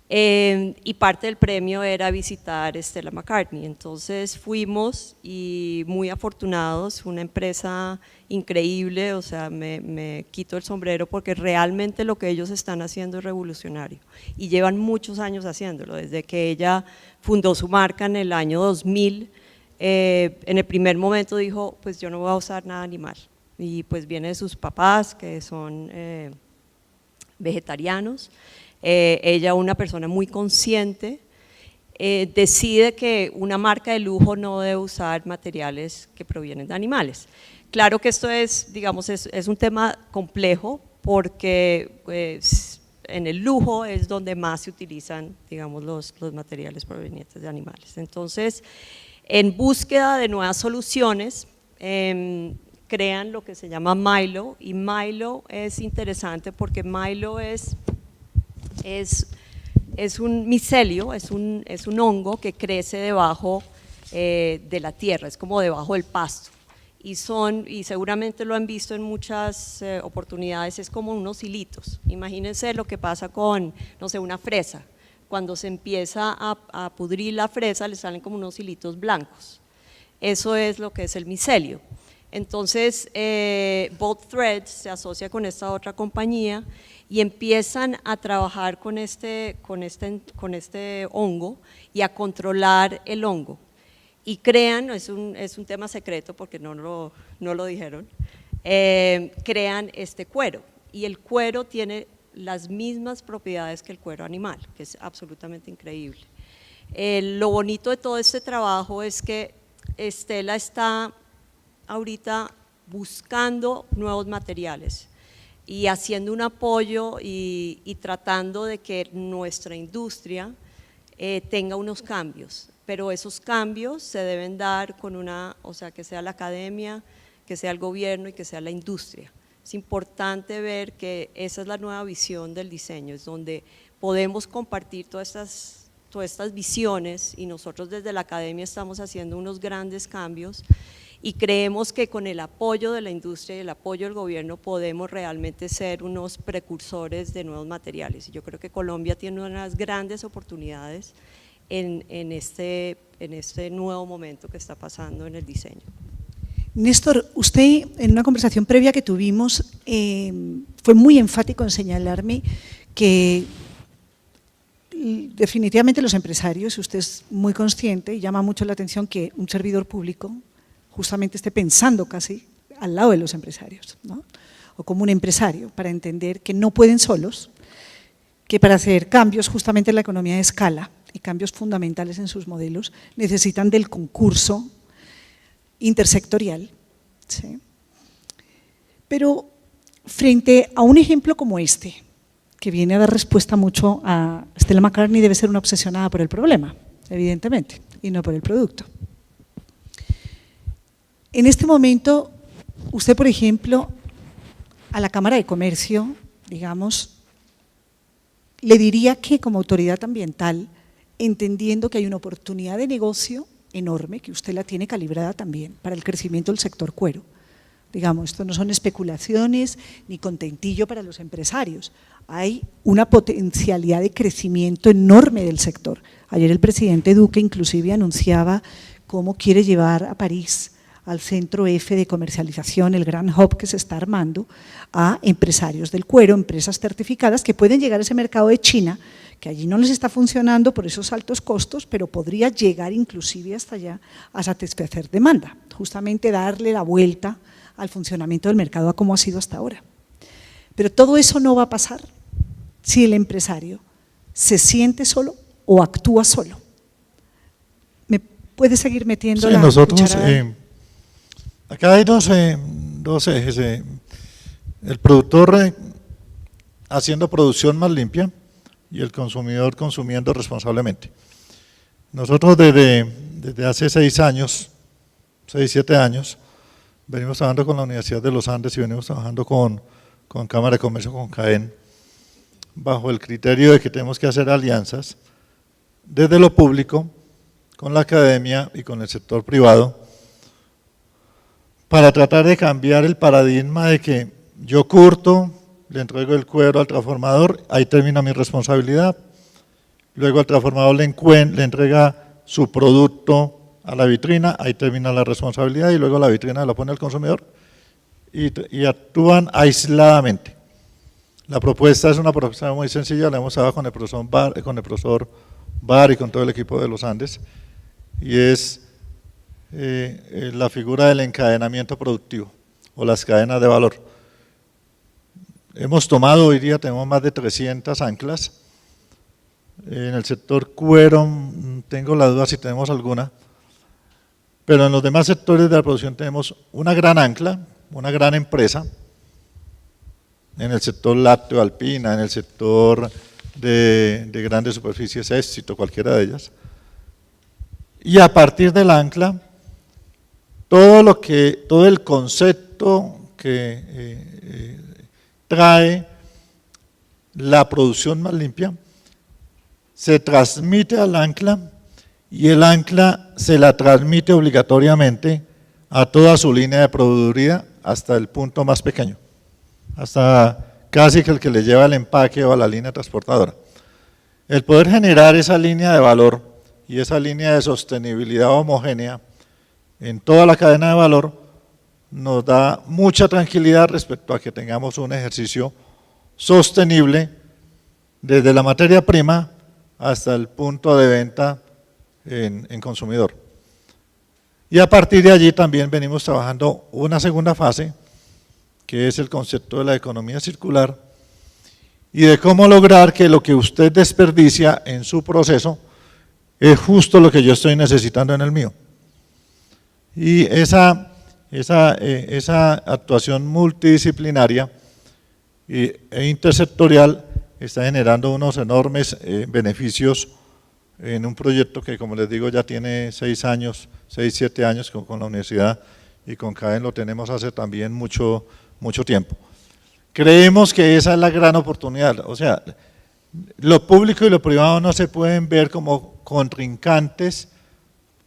y parte del premio era visitar Stella McCartney. Entonces fuimos y muy afortunados, una empresa increíble, o sea, me quito el sombrero porque realmente lo que ellos están haciendo es revolucionario y llevan muchos años haciéndolo, desde que ella fundó su marca en el año 2000. En el primer momento dijo, pues yo no voy a usar nada animal, y pues viene de sus papás que son vegetarianos. Ella, una persona muy consciente, decide que una marca de lujo no debe usar materiales que provienen de animales. Claro que esto es, digamos, es un tema complejo porque pues, en el lujo es donde más se utilizan, digamos, los materiales provenientes de animales. Entonces, en búsqueda de nuevas soluciones, crean lo que se llama Milo, y Milo es interesante porque Milo es un micelio, es un hongo que crece debajo de la tierra, es como debajo del pasto, y seguramente lo han visto en muchas oportunidades, es como unos hilitos. Imagínense lo que pasa con, no sé, una fresa. Cuando se empieza a pudrir la fresa le salen como unos hilitos blancos, eso es lo que es el micelio. Entonces Both Threads se asocia con esta otra compañía y empiezan a trabajar con este hongo y a controlar el hongo, y crean, es un tema secreto porque no lo dijeron, crean este cuero, y el cuero tiene las mismas propiedades que el cuero animal, que es absolutamente increíble. Lo bonito de todo este trabajo es que Stella está ahorita buscando nuevos materiales y haciendo un apoyo y tratando de que nuestra industria tenga unos cambios, pero esos cambios se deben dar con o sea, que sea la academia, que sea el gobierno y que sea la industria. Es importante ver que esa es la nueva visión del diseño, es donde podemos compartir todas estas visiones, y nosotros desde la academia estamos haciendo unos grandes cambios y creemos que con el apoyo de la industria y el apoyo del gobierno podemos realmente ser unos precursores de nuevos materiales, y yo creo que Colombia tiene unas grandes oportunidades en este nuevo momento que está pasando en el diseño. Néstor, usted en una conversación previa que tuvimos fue muy enfático en señalarme que definitivamente los empresarios, usted es muy consciente y llama mucho la atención que un servidor público justamente esté pensando casi al lado de los empresarios, ¿no? O como un empresario, para entender que no pueden solos, que para hacer cambios justamente en la economía de escala y cambios fundamentales en sus modelos, necesitan del concurso intersectorial. ¿Sí? Pero frente a un ejemplo como este, que viene a dar respuesta mucho a Stella McCartney, debe ser una obsesionada por el problema, evidentemente, y no por el producto. En este momento, usted, por ejemplo, a la Cámara de Comercio, digamos, le diría que como autoridad ambiental, entendiendo que hay una oportunidad de negocio enorme, que usted la tiene calibrada también para el crecimiento del sector cuero. Digamos, esto no son especulaciones ni contentillo para los empresarios. Hay una potencialidad de crecimiento enorme del sector. Ayer el presidente Duque inclusive anunciaba cómo quiere llevar a París, al centro F de comercialización, el gran hub que se está armando, a empresarios del cuero, empresas certificadas que pueden llegar a ese mercado de China, que allí no les está funcionando por esos altos costos, pero podría llegar inclusive hasta allá a satisfacer demanda, justamente darle la vuelta al funcionamiento del mercado a como ha sido hasta ahora. Pero todo eso no va a pasar si el empresario se siente solo o actúa solo. ¿Me puede seguir metiendo la cucharada? Acá hay dos ejes. El productor haciendo producción más limpia y el consumidor consumiendo responsablemente. Nosotros desde hace 6 años, 6, 7 años, venimos trabajando con la Universidad de los Andes y venimos trabajando con Cámara de Comercio, con CAEN, bajo el criterio de que tenemos que hacer alianzas desde lo público, con la academia y con el sector privado, para tratar de cambiar el paradigma de que yo curto, le entrego el cuero al transformador, ahí termina mi responsabilidad, luego el transformador le entrega su producto a la vitrina, ahí termina la responsabilidad y luego la vitrina la pone al consumidor y actúan aisladamente. La propuesta es una propuesta muy sencilla, la hemos trabajado con el profesor Bar y con todo el equipo de los Andes, y es la figura del encadenamiento productivo o las cadenas de valor. Hemos tomado, hoy día tenemos más de 300 anclas. En el sector cuero tengo la duda si tenemos alguna, pero en los demás sectores de la producción tenemos una gran ancla, una gran empresa. En el sector lácteo, Alpina, en el sector de grandes superficies, Éxito, cualquiera de ellas. Y a partir del ancla, todo el concepto que trae la producción más limpia se transmite al ancla y el ancla se la transmite obligatoriamente a toda su línea de proveeduría hasta el punto más pequeño, hasta casi que el que le lleva el empaque o a la línea transportadora. El poder generar esa línea de valor y esa línea de sostenibilidad homogénea en toda la cadena de valor nos da mucha tranquilidad respecto a que tengamos un ejercicio sostenible desde la materia prima hasta el punto de venta en consumidor. Y a partir de allí también venimos trabajando una segunda fase, que es el concepto de la economía circular y de cómo lograr que lo que usted desperdicia en su proceso es justo lo que yo estoy necesitando en el mío. Y esa actuación multidisciplinaria e intersectorial está generando unos enormes beneficios en un proyecto que, como les digo, ya tiene 6 años, 6, 7 años con la universidad y con CAEN lo tenemos hace también mucho tiempo. Creemos que esa es la gran oportunidad, o sea, lo público y lo privado no se pueden ver como contrincantes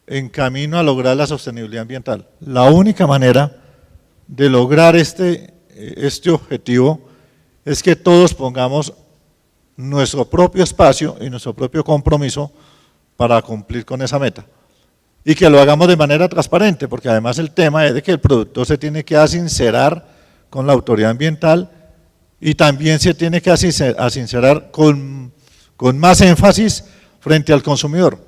en camino a lograr la sostenibilidad ambiental. La única manera de lograr este objetivo es que todos pongamos nuestro propio espacio y nuestro propio compromiso para cumplir con esa meta. Y que lo hagamos de manera transparente, porque además el tema es de que el productor se tiene que asincerar con la autoridad ambiental y también se tiene que asincerar con más énfasis frente al consumidor.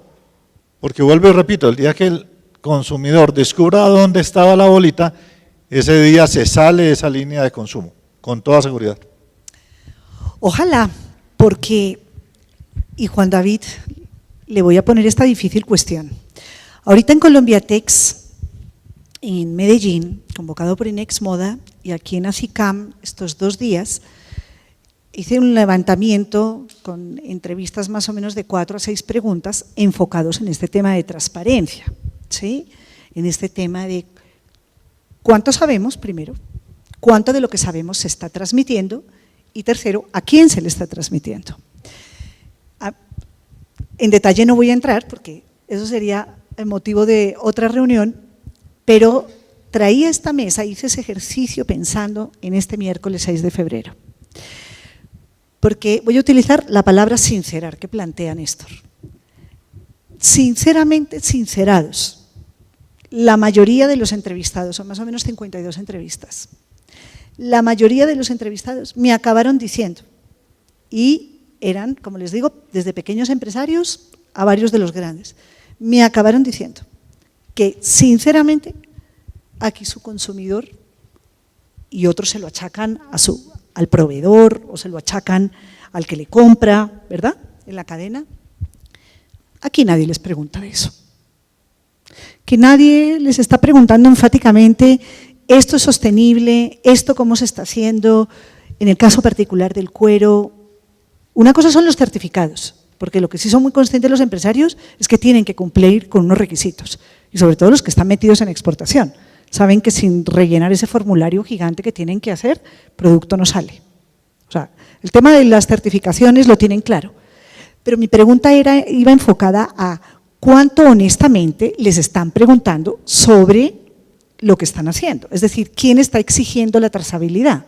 Porque vuelvo y repito, el día que el consumidor descubra dónde estaba la bolita, ese día se sale de esa línea de consumo, con toda seguridad. Ojalá, porque, y Juan David le voy a poner esta difícil cuestión. Ahorita en Colombiatex, en Medellín, convocado por Inex Moda, y aquí en ASICAM estos 2 días, hice un levantamiento con entrevistas más o menos de 4 a 6 preguntas enfocados en este tema de transparencia, ¿sí? En este tema de cuánto sabemos, primero, cuánto de lo que sabemos se está transmitiendo y tercero, a quién se le está transmitiendo. En detalle no voy a entrar porque eso sería el motivo de otra reunión, pero traía esta mesa, hice ese ejercicio pensando en este miércoles 6 de febrero. Porque voy a utilizar la palabra sincerar que plantea Néstor. Sinceramente sincerados, la mayoría de los entrevistados, son más o menos 52 entrevistas, la mayoría de los entrevistados me acabaron diciendo, y eran, como les digo, desde pequeños empresarios a varios de los grandes, me acabaron diciendo que sinceramente aquí su consumidor, y otros se lo achacan al proveedor o se lo achacan al que le compra, ¿verdad?, en la cadena. Aquí nadie les pregunta de eso. Que nadie les está preguntando enfáticamente, esto es sostenible, esto cómo se está haciendo, en el caso particular del cuero. Una cosa son los certificados, porque lo que sí son muy conscientes los empresarios es que tienen que cumplir con unos requisitos, y sobre todo los que están metidos en exportación. Saben que sin rellenar ese formulario gigante que tienen que hacer, producto no sale. O sea, el tema de las certificaciones lo tienen claro. Pero mi pregunta iba enfocada a cuánto honestamente les están preguntando sobre lo que están haciendo. Es decir, ¿quién está exigiendo la trazabilidad?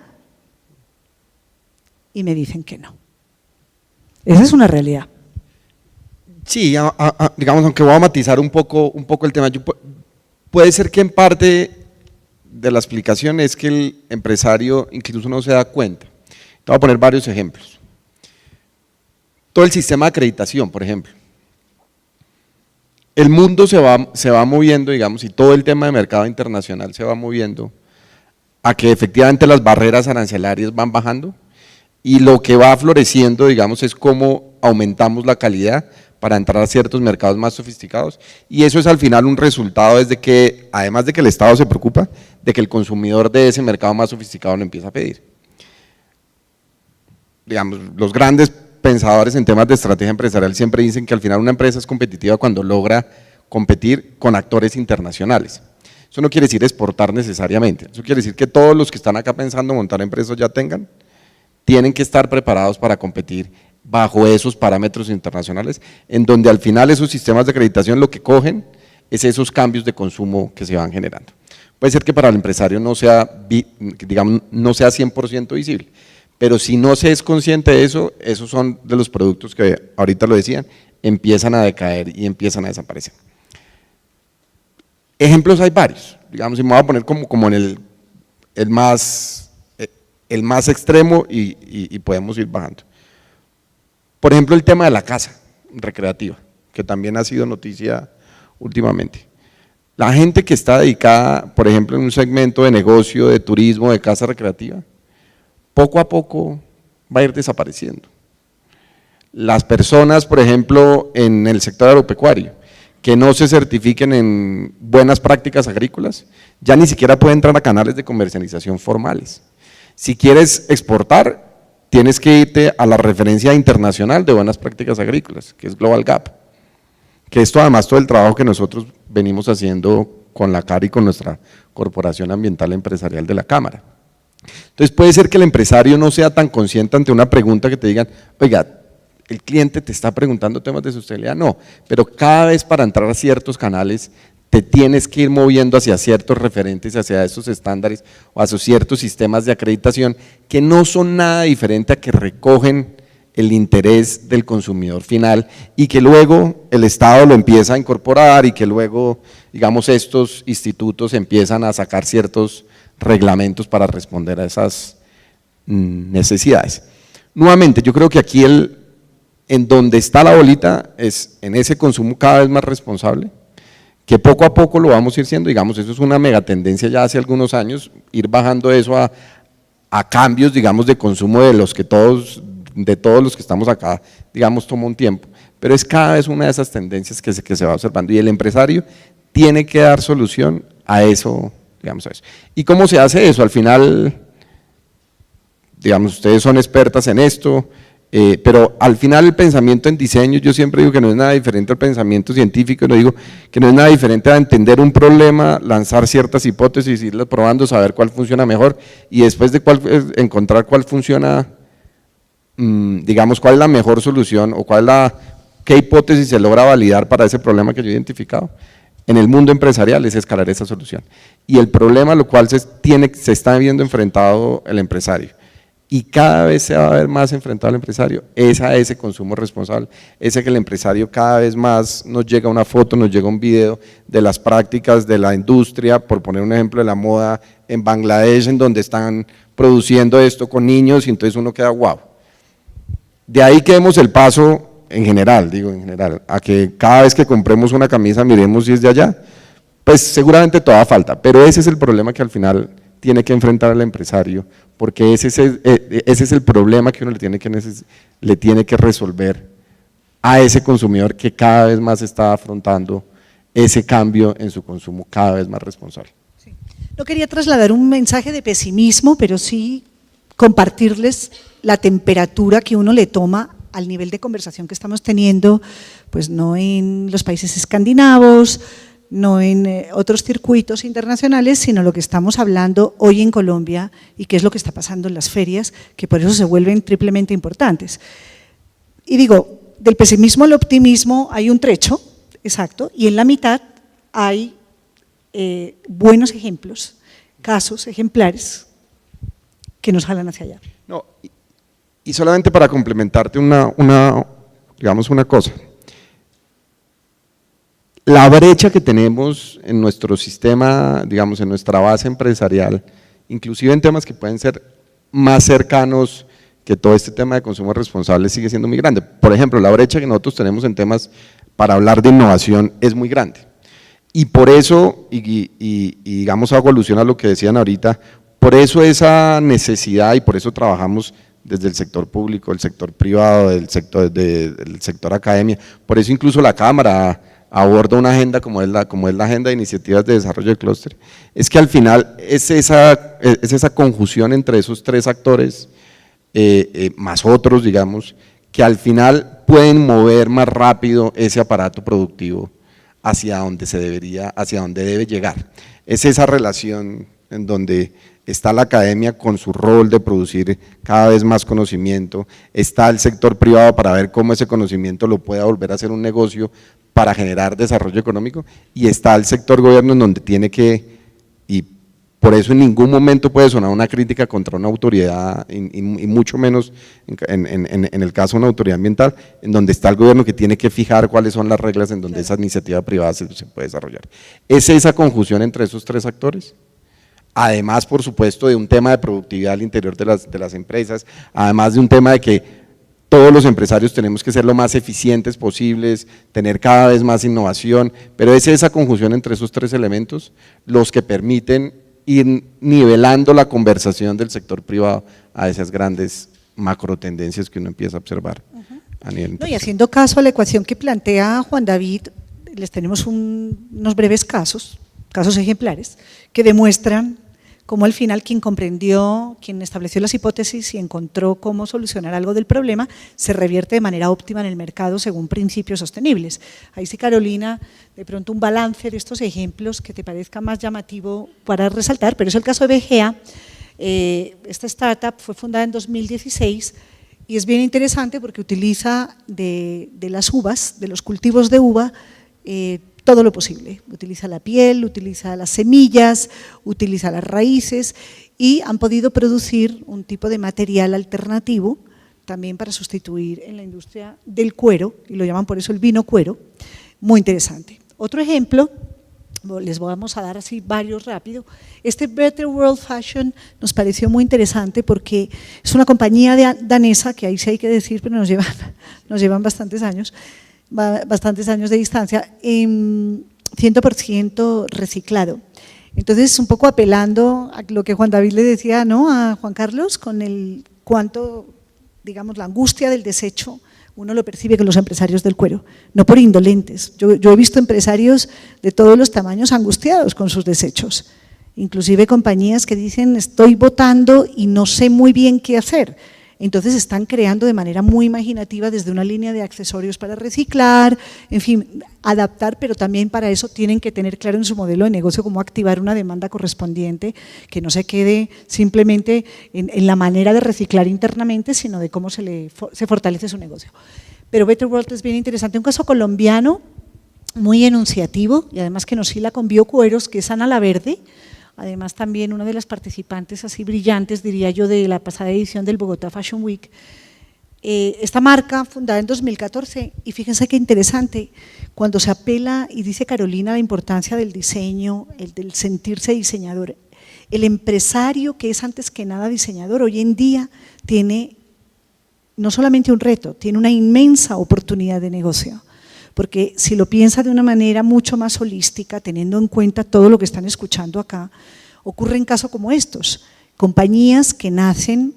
Y me dicen que no. Esa es una realidad. Sí, digamos, aunque voy a matizar un poco el tema, puede ser que en parte de la explicación es que el empresario incluso no se da cuenta. Te voy a poner varios ejemplos. Todo el sistema de acreditación, por ejemplo. El mundo se va moviendo, digamos, y todo el tema de mercado internacional se va moviendo a que efectivamente las barreras arancelarias van bajando y lo que va floreciendo, digamos, es cómo aumentamos la calidad para entrar a ciertos mercados más sofisticados, y eso es al final un resultado desde que, además de que el Estado se preocupa, de que el consumidor de ese mercado más sofisticado lo empieza a pedir. Digamos, los grandes pensadores en temas de estrategia empresarial siempre dicen que al final una empresa es competitiva cuando logra competir con actores internacionales. Eso no quiere decir exportar necesariamente, eso quiere decir que todos los que están acá pensando montar empresas ya tienen que estar preparados para competir bajo esos parámetros internacionales, en donde al final esos sistemas de acreditación lo que cogen es esos cambios de consumo que se van generando. Puede ser que para el empresario no sea, digamos, no sea 100% visible, pero si no se es consciente de eso, esos son de los productos que ahorita lo decían, empiezan a decaer y empiezan a desaparecer. Ejemplos hay varios, digamos, y me voy a poner como en el más extremo y podemos ir bajando. Por ejemplo, el tema de la casa recreativa, que también ha sido noticia últimamente. La gente que está dedicada, por ejemplo, en un segmento de negocio, de turismo, de casa recreativa, poco a poco va a ir desapareciendo. Las personas, por ejemplo, en el sector agropecuario, que no se certifiquen en buenas prácticas agrícolas, ya ni siquiera pueden entrar a canales de comercialización formales. Si quieres exportar, tienes que irte a la referencia internacional de buenas prácticas agrícolas, que es Global Gap, que esto además todo el trabajo que nosotros venimos haciendo con la CAR y con nuestra Corporación Ambiental Empresarial de la Cámara. Entonces puede ser que el empresario no sea tan consciente ante una pregunta que te digan, oiga, el cliente te está preguntando temas de sostenibilidad, no, pero cada vez para entrar a ciertos canales te tienes que ir moviendo hacia ciertos referentes, hacia esos estándares o hacia ciertos sistemas de acreditación que no son nada diferente a que recogen el interés del consumidor final y que luego el Estado lo empieza a incorporar y que luego, digamos, estos institutos empiezan a sacar ciertos reglamentos para responder a esas necesidades. Nuevamente, yo creo que aquí en donde está la bolita es en ese consumo cada vez más responsable, que poco a poco lo vamos a ir siendo, digamos, eso es una megatendencia ya hace algunos años, ir bajando eso a cambios, digamos, de consumo de todos los que estamos acá, digamos, toma un tiempo, pero es cada vez una de esas tendencias que se va observando y el empresario tiene que dar solución a eso, digamos, a eso. ¿Y cómo se hace eso? Al final, digamos, ustedes son expertas en esto, pero al final el pensamiento en diseño, yo siempre digo que no es nada diferente al pensamiento científico, no digo que no es nada diferente a entender un problema, lanzar ciertas hipótesis, irlas probando, saber cuál funciona mejor y después de encontrar cuál funciona, digamos, cuál es la mejor solución o qué hipótesis se logra validar para ese problema que yo he identificado. En el mundo empresarial es escalar esa solución. Y el problema lo cual se está viendo enfrentado el empresario, y cada vez se va a ver más enfrentado al empresario, es a ese consumo responsable, ese que el empresario cada vez más nos llega una foto, nos llega un video de las prácticas de la industria, por poner un ejemplo de la moda en Bangladesh, en donde están produciendo esto con niños, y entonces uno queda guau. De ahí que demos el paso en general, a que cada vez que compremos una camisa miremos si es de allá, pues seguramente todavía falta, pero ese es el problema que al final tiene que enfrentar al empresario, porque ese es el problema que uno le tiene que resolver a ese consumidor que cada vez más está afrontando ese cambio en su consumo cada vez más responsable. Sí. No quería trasladar un mensaje de pesimismo, pero sí compartirles la temperatura que uno le toma al nivel de conversación que estamos teniendo, pues no en los países escandinavos, no en otros circuitos internacionales, sino lo que estamos hablando hoy en Colombia y qué es lo que está pasando en las ferias, que por eso se vuelven triplemente importantes. Y digo, del pesimismo al optimismo hay un trecho, exacto, y en la mitad hay buenos ejemplos, casos ejemplares que nos jalan hacia allá. No, y solamente para complementarte digamos una cosa, la brecha que tenemos en nuestro sistema, digamos en nuestra base empresarial, inclusive en temas que pueden ser más cercanos que todo este tema de consumo responsable, sigue siendo muy grande. Por ejemplo, la brecha que nosotros tenemos en temas para hablar de innovación es muy grande. Y por eso, y digamos hago alusión a lo que decían ahorita, por eso esa necesidad y por eso trabajamos desde el sector público, el sector privado, del sector academia, por eso incluso la Cámara aborda una agenda como es la agenda de iniciativas de desarrollo de clúster, es que al final es esa conjunción entre esos tres actores, más otros, digamos, que al final pueden mover más rápido ese aparato productivo hacia donde debe llegar. Es esa relación en donde está la academia con su rol de producir cada vez más conocimiento, está el sector privado para ver cómo ese conocimiento lo pueda volver a hacer un negocio para generar desarrollo económico, y está el sector gobierno en donde tiene que, y por eso en ningún momento puede sonar una crítica contra una autoridad, y mucho menos en el caso de una autoridad ambiental, en donde está el gobierno que tiene que fijar cuáles son las reglas en donde esa iniciativa privada se puede desarrollar. Es esa conjunción entre esos tres actores. Además, por supuesto, de un tema de productividad al interior de las empresas, además de un tema de que todos los empresarios tenemos que ser lo más eficientes posibles, tener cada vez más innovación, pero es esa conjunción entre esos tres elementos los que permiten ir nivelando la conversación del sector privado a esas grandes macro tendencias que uno empieza a observar a nivel internacional. Y haciendo caso a la ecuación que plantea Juan David, les tenemos unos breves casos ejemplares, que demuestran cómo al final quien comprendió, quien estableció las hipótesis y encontró cómo solucionar algo del problema, se revierte de manera óptima en el mercado según principios sostenibles. Ahí sí, Carolina, de pronto un balance de estos ejemplos que te parezca más llamativo para resaltar, pero es el caso de BGA. Esta startup fue fundada en 2016 y es bien interesante porque utiliza de las uvas, de los cultivos de uva, todo lo posible, utiliza la piel, utiliza las semillas, utiliza las raíces y han podido producir un tipo de material alternativo también para sustituir en la industria del cuero, y lo llaman por eso el vino cuero, muy interesante. Otro ejemplo, les vamos a dar así varios rápido, este Better World Fashion nos pareció muy interesante porque es una compañía danesa, que ahí sí hay que decir, pero nos llevan bastantes años de distancia, 100% reciclado. Entonces, un poco apelando a lo que Juan David le decía, ¿no?, a Juan Carlos, con el cuánto, digamos, la angustia del desecho, uno lo percibe con los empresarios del cuero, no por indolentes. Yo he visto empresarios de todos los tamaños angustiados con sus desechos, inclusive compañías que dicen estoy botando y no sé muy bien qué hacer. Entonces están creando de manera muy imaginativa desde una línea de accesorios para reciclar, en fin, adaptar, pero también para eso tienen que tener claro en su modelo de negocio cómo activar una demanda correspondiente, que no se quede simplemente en la manera de reciclar internamente, sino de cómo se fortalece su negocio. Pero Better World es bien interesante, un caso colombiano muy enunciativo y además que nos hila con biocueros, que es Ana La Verde. Además también una de las participantes así brillantes, diría yo, de la pasada edición del Bogotá Fashion Week. Esta marca, fundada en 2014, y fíjense qué interesante, cuando se apela, y dice Carolina, la importancia del diseño, del sentirse diseñador. El empresario que es antes que nada diseñador, hoy en día tiene no solamente un reto, tiene una inmensa oportunidad de negocio. Porque si lo piensa de una manera mucho más holística, teniendo en cuenta todo lo que están escuchando acá, ocurren casos como estos, compañías que nacen,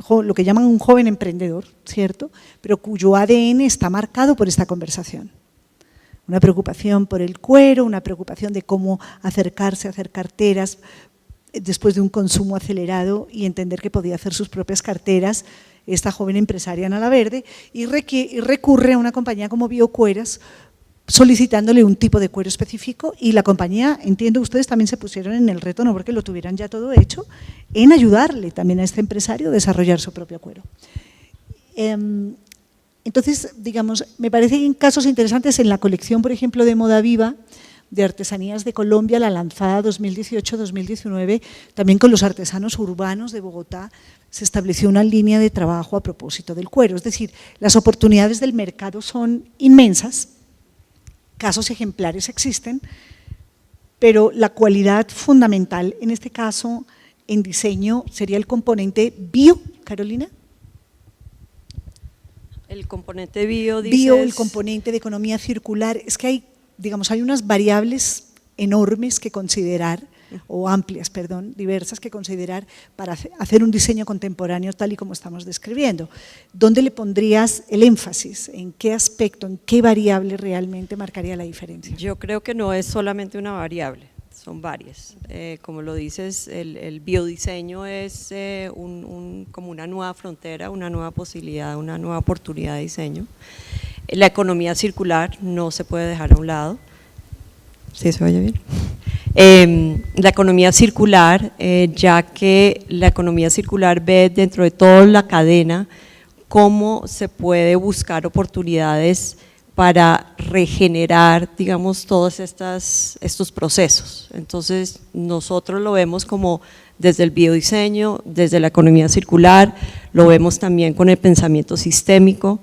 lo que llaman un joven emprendedor, ¿cierto?, pero cuyo ADN está marcado por esta conversación. Una preocupación por el cuero, una preocupación de cómo acercarse a hacer carteras después de un consumo acelerado y entender que podía hacer sus propias carteras, esta joven empresaria Ana La Verde, y recurre a una compañía como Biocueras solicitándole un tipo de cuero específico, y la compañía, entiendo, ustedes también se pusieron en el reto, no porque lo tuvieran ya todo hecho, en ayudarle también a este empresario a desarrollar su propio cuero. Entonces, digamos, me parecen casos interesantes en la colección, por ejemplo, de Moda Viva, de Artesanías de Colombia, la lanzada 2018-2019, también con los artesanos urbanos de Bogotá, se estableció una línea de trabajo a propósito del cuero. Es decir, las oportunidades del mercado son inmensas, casos ejemplares existen, pero la cualidad fundamental, en este caso, en diseño, sería el componente bio, Carolina. El componente bio, dices… Bio, el componente de economía circular, es que hay, digamos, hay unas variables enormes que considerar, o amplias, perdón, diversas que considerar para hacer un diseño contemporáneo tal y como estamos describiendo. ¿Dónde le pondrías el énfasis? ¿En qué aspecto, en qué variable realmente marcaría la diferencia? Yo creo que no es solamente una variable, son varias. Como lo dices, el biodiseño es como una nueva frontera, una nueva posibilidad, una nueva oportunidad de diseño. La economía circular no se puede dejar a un lado. ¿Sí se oye bien? La economía circular, ya que la economía circular ve dentro de toda la cadena cómo se puede buscar oportunidades para regenerar, digamos, todos estos procesos. Entonces, nosotros lo vemos como desde el biodiseño, desde la economía circular, lo vemos también con el pensamiento sistémico.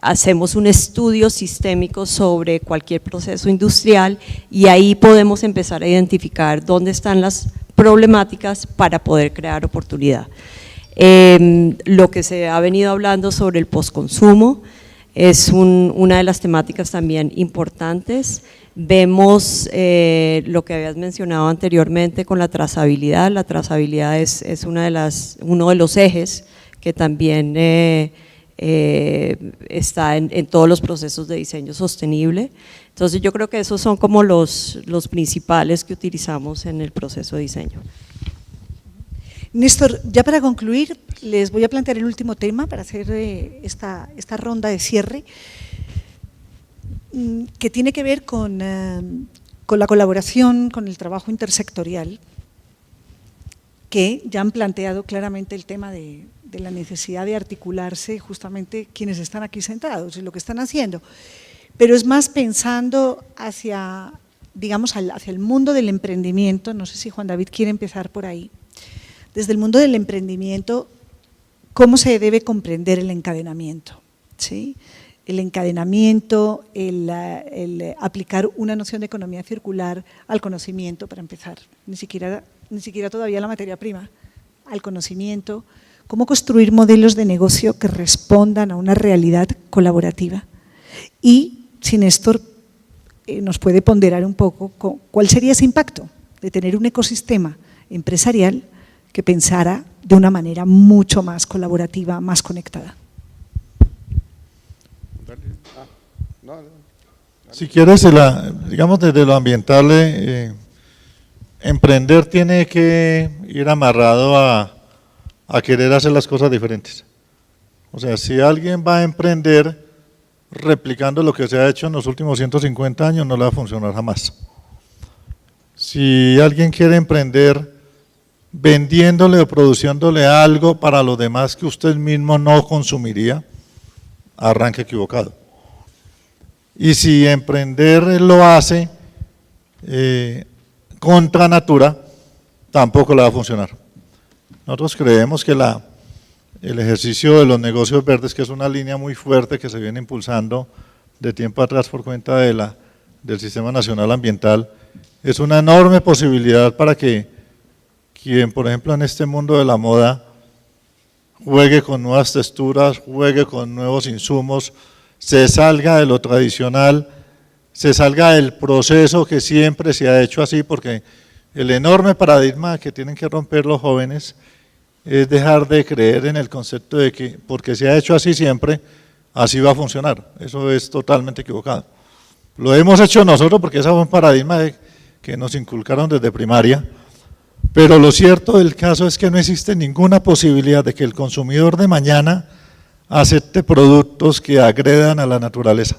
Hacemos un estudio sistémico sobre cualquier proceso industrial y ahí podemos empezar a identificar dónde están las problemáticas para poder crear oportunidad. Lo que se ha venido hablando sobre el postconsumo es una de las temáticas también importantes. Vemos lo que habías mencionado anteriormente con la trazabilidad. La trazabilidad es uno de los ejes que también está en todos los procesos de diseño sostenible. Entonces yo creo que esos son como los principales que utilizamos en el proceso de diseño. Néstor, ya para concluir, les voy a plantear el último tema para hacer esta ronda de cierre, que tiene que ver con la colaboración, con el trabajo intersectorial, que ya han planteado claramente el tema de la necesidad de articularse justamente quienes están aquí sentados y lo que están haciendo, pero es más pensando hacia, digamos, hacia el mundo del emprendimiento. No sé si Juan David quiere empezar por ahí. Desde el mundo del emprendimiento, ¿cómo se debe comprender el encadenamiento? ¿Sí? El encadenamiento, el aplicar una noción de economía circular al conocimiento, para empezar, ni siquiera todavía la materia prima, al conocimiento. Cómo construir modelos de negocio que respondan a una realidad colaborativa. Y si Néstor nos puede ponderar un poco cuál sería ese impacto de tener un ecosistema empresarial que pensara de una manera mucho más colaborativa, más conectada. Si quieres, digamos desde lo ambiental, emprender tiene que ir amarrado a querer hacer las cosas diferentes. O sea, si alguien va a emprender replicando lo que se ha hecho en los últimos 150 años, no le va a funcionar jamás. Si alguien quiere emprender vendiéndole o produciéndole algo para los demás que usted mismo no consumiría, arranca equivocado. Y si emprender lo hace contra natura, tampoco le va a funcionar. Nosotros creemos que el ejercicio de los negocios verdes, que es una línea muy fuerte que se viene impulsando de tiempo atrás por cuenta del Sistema Nacional Ambiental, es una enorme posibilidad para que quien, por ejemplo, en este mundo de la moda, juegue con nuevas texturas, juegue con nuevos insumos, se salga de lo tradicional, se salga del proceso que siempre se ha hecho así, porque el enorme paradigma que tienen que romper los jóvenes es dejar de creer en el concepto de que porque se ha hecho así siempre, así va a funcionar. Eso es totalmente equivocado. Lo hemos hecho nosotros porque ese fue un paradigma que nos inculcaron desde primaria, pero lo cierto del caso es que no existe ninguna posibilidad de que el consumidor de mañana acepte productos que agredan a la naturaleza.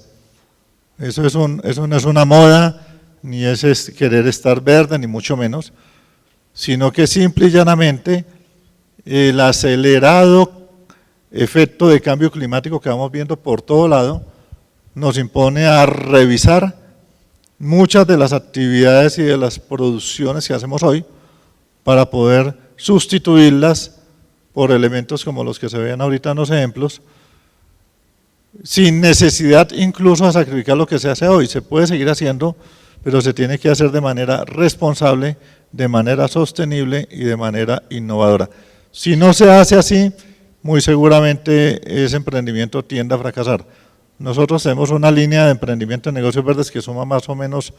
Eso no es una moda, ni es querer estar verde, ni mucho menos, sino que simple y llanamente el acelerado efecto de cambio climático que vamos viendo por todo lado nos impone a revisar muchas de las actividades y de las producciones que hacemos hoy para poder sustituirlas por elementos como los que se ven ahorita en los ejemplos, sin necesidad incluso de sacrificar lo que se hace hoy. Se puede seguir haciendo, pero se tiene que hacer de manera responsable, de manera sostenible y de manera innovadora. Si no se hace así, muy seguramente ese emprendimiento tiende a fracasar. Nosotros tenemos una línea de emprendimiento en negocios verdes que suma más o menos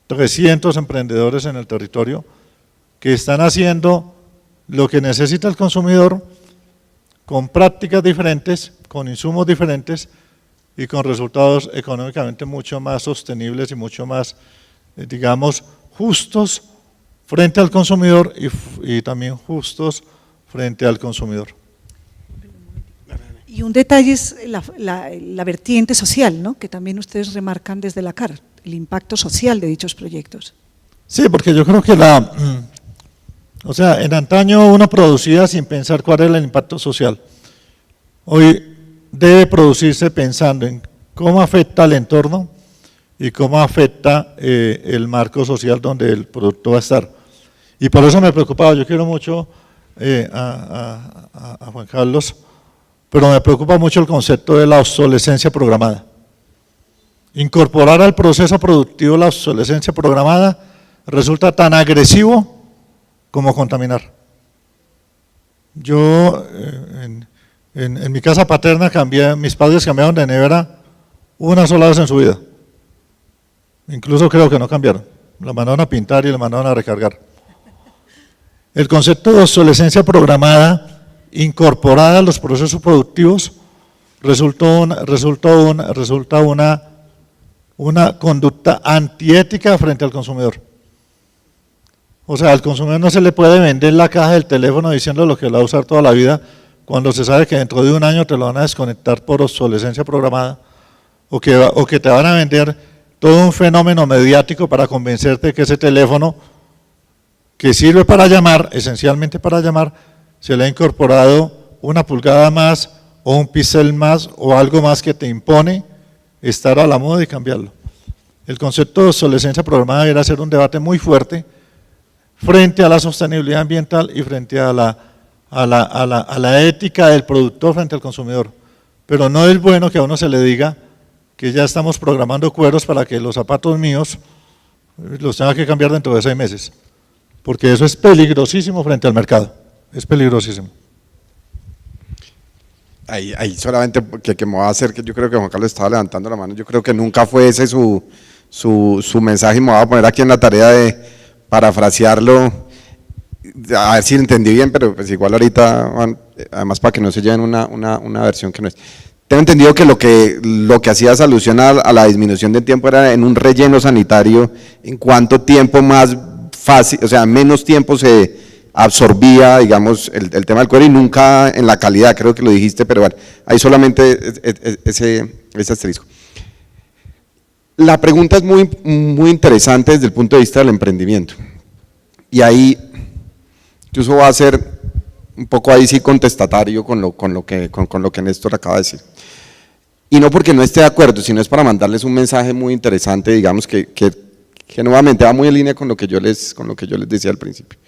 300 emprendedores en el territorio que están haciendo lo que necesita el consumidor con prácticas diferentes, con insumos diferentes y con resultados económicamente mucho más sostenibles y mucho más, digamos, justos frente al consumidor y también justos frente al consumidor. Y un detalle es la vertiente social, ¿no?, que también ustedes remarcan desde la CAR, el impacto social de dichos proyectos. Sí, porque yo creo que o sea, en antaño uno producía sin pensar cuál era el impacto social. Hoy debe producirse pensando en cómo afecta al entorno y cómo afecta el marco social donde el producto va a estar. Y por eso me he preocupado, yo quiero mucho a Juan Carlos, pero me preocupa mucho el concepto de la obsolescencia programada. Incorporar al proceso productivo la obsolescencia programada resulta tan agresivo como contaminar. Yo en mi casa paterna mis padres cambiaron de nevera una sola vez en su vida. Incluso creo que no cambiaron. La mandaron a pintar y la mandaron a recargar. El concepto de obsolescencia programada incorporada a los procesos productivos resulta una conducta antiética frente al consumidor. O sea, al consumidor no se le puede vender la caja del teléfono diciendo lo que lo va a usar toda la vida cuando se sabe que dentro de un año te lo van a desconectar por obsolescencia programada o que te van a vender todo un fenómeno mediático para convencerte que ese teléfono que sirve para llamar, esencialmente para llamar, se le ha incorporado una pulgada más o un píxel más o algo más que te impone estar a la moda y cambiarlo. El concepto de obsolescencia programada debería ser un debate muy fuerte frente a la sostenibilidad ambiental y frente a la ética del productor frente al consumidor. Pero no es bueno que a uno se le diga que ya estamos programando cueros para que los zapatos míos los tenga que cambiar dentro de 6 meses, porque eso es peligrosísimo frente al mercado, es peligrosísimo. Ahí solamente que me va a hacer, que yo creo que Juan Carlos estaba levantando la mano, yo creo que nunca fue ese su mensaje, y me voy a poner aquí en la tarea de parafrasearlo, a ver si lo entendí bien, pero pues igual ahorita, además para que no se lleven una versión que no es. tengo entendido que lo que hacías alusión a la disminución de tiempo era en un relleno sanitario, en cuánto tiempo más fácil, o sea, menos tiempo se absorbía, digamos, el tema del cuero y nunca en la calidad, creo que lo dijiste, pero bueno, hay solamente ese asterisco. La pregunta es muy interesante desde el punto de vista del emprendimiento, y ahí incluso va a ser un poco ahí sí contestatario con lo que Néstor acaba de decir. Y no porque no esté de acuerdo, sino es para mandarles un mensaje muy interesante, digamos, que nuevamente va muy en línea con lo que yo les decía al principio.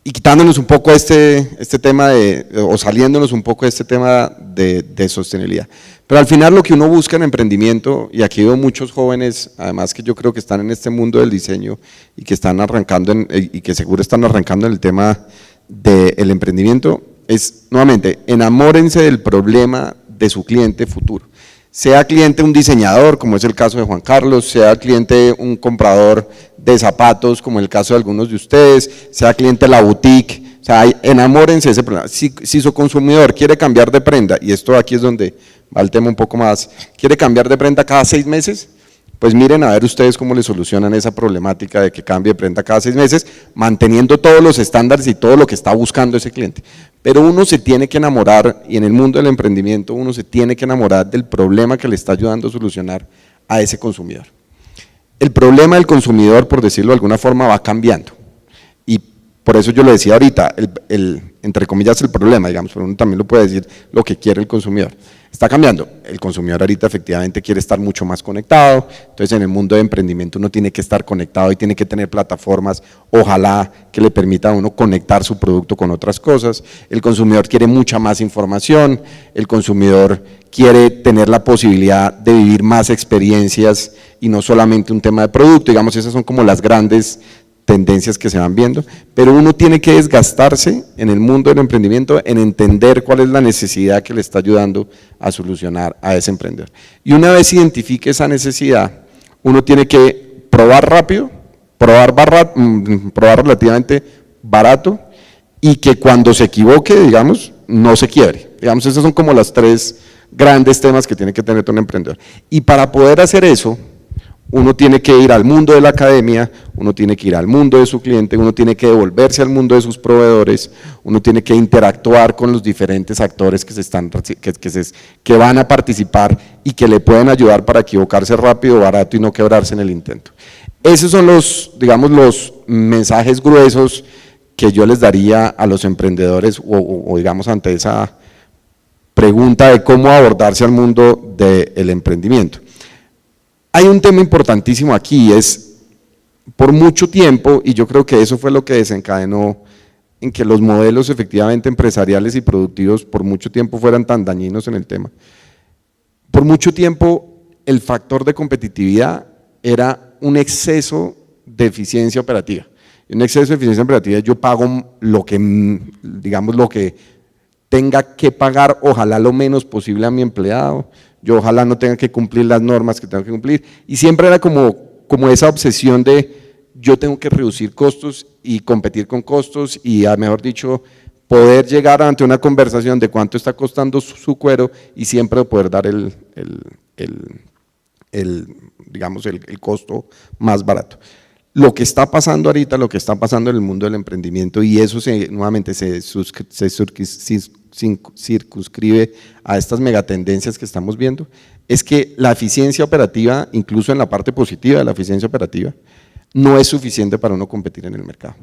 Y quitándonos un poco este tema o saliéndonos un poco de este tema de sostenibilidad. Pero al final lo que uno busca en emprendimiento, y aquí veo muchos jóvenes, además que yo creo que están en este mundo del diseño y que están arrancando, y que seguro están arrancando en el tema del emprendimiento, es nuevamente, enamórense del problema de su cliente futuro. Sea cliente un diseñador, como es el caso de Juan Carlos, sea cliente un comprador de zapatos, como el caso de algunos de ustedes, sea cliente la boutique, o sea, enamórense de ese problema. Si su consumidor quiere cambiar de prenda, y esto aquí es donde va el tema un poco más, quiere cambiar de prenda cada 6 meses, pues miren a ver ustedes cómo le solucionan esa problemática de que cambie de prenda cada 6 meses, manteniendo todos los estándares y todo lo que está buscando ese cliente. Pero uno se tiene que enamorar, y en el mundo del emprendimiento uno se tiene que enamorar del problema que le está ayudando a solucionar a ese consumidor. El problema del consumidor, por decirlo de alguna forma, va cambiando, y por eso yo lo decía ahorita, entre comillas el problema, digamos, pero uno también lo puede decir lo que quiere el consumidor. Está cambiando, el consumidor ahorita efectivamente quiere estar mucho más conectado, entonces en el mundo de emprendimiento uno tiene que estar conectado y tiene que tener plataformas, ojalá que le permita a uno conectar su producto con otras cosas. El consumidor quiere mucha más información, el consumidor quiere tener la posibilidad de vivir más experiencias y no solamente un tema de producto, digamos, esas son como las grandes tendencias que se van viendo, pero uno tiene que desgastarse en el mundo del emprendimiento en entender cuál es la necesidad que le está ayudando a solucionar a ese emprendedor. Y una vez identifique esa necesidad, uno tiene que probar rápido, probar relativamente barato, y que cuando se equivoque, digamos, no se quiebre. Digamos, esos son como los 3 grandes temas que tiene que tener todo un emprendedor. Y para poder hacer eso, uno tiene que ir al mundo de la academia, uno tiene que ir al mundo de su cliente, uno tiene que devolverse al mundo de sus proveedores, uno tiene que interactuar con los diferentes actores que van a participar y que le pueden ayudar para equivocarse rápido, barato y no quebrarse en el intento. Esos son los mensajes gruesos que yo les daría a los emprendedores o digamos ante esa pregunta de cómo abordarse al mundo del emprendimiento. Hay un tema importantísimo aquí, es por mucho tiempo, y yo creo que eso fue lo que desencadenó en que los modelos efectivamente empresariales y productivos por mucho tiempo fueran tan dañinos en el tema. Por mucho tiempo el factor de competitividad era un exceso de eficiencia operativa. Y un exceso de eficiencia operativa, yo pago lo que tenga que pagar, ojalá lo menos posible a mi empleado, yo ojalá no tenga que cumplir las normas que tengo que cumplir, y siempre era como esa obsesión de yo tengo que reducir costos y competir con costos y, mejor dicho, poder llegar ante una conversación de cuánto está costando su cuero y siempre poder dar el costo más barato. Lo que está pasando ahorita, lo que está pasando en el mundo del emprendimiento, y eso nuevamente se circunscribe a estas megatendencias que estamos viendo, es que la eficiencia operativa, incluso en la parte positiva de la eficiencia operativa, no es suficiente para uno competir en el mercado.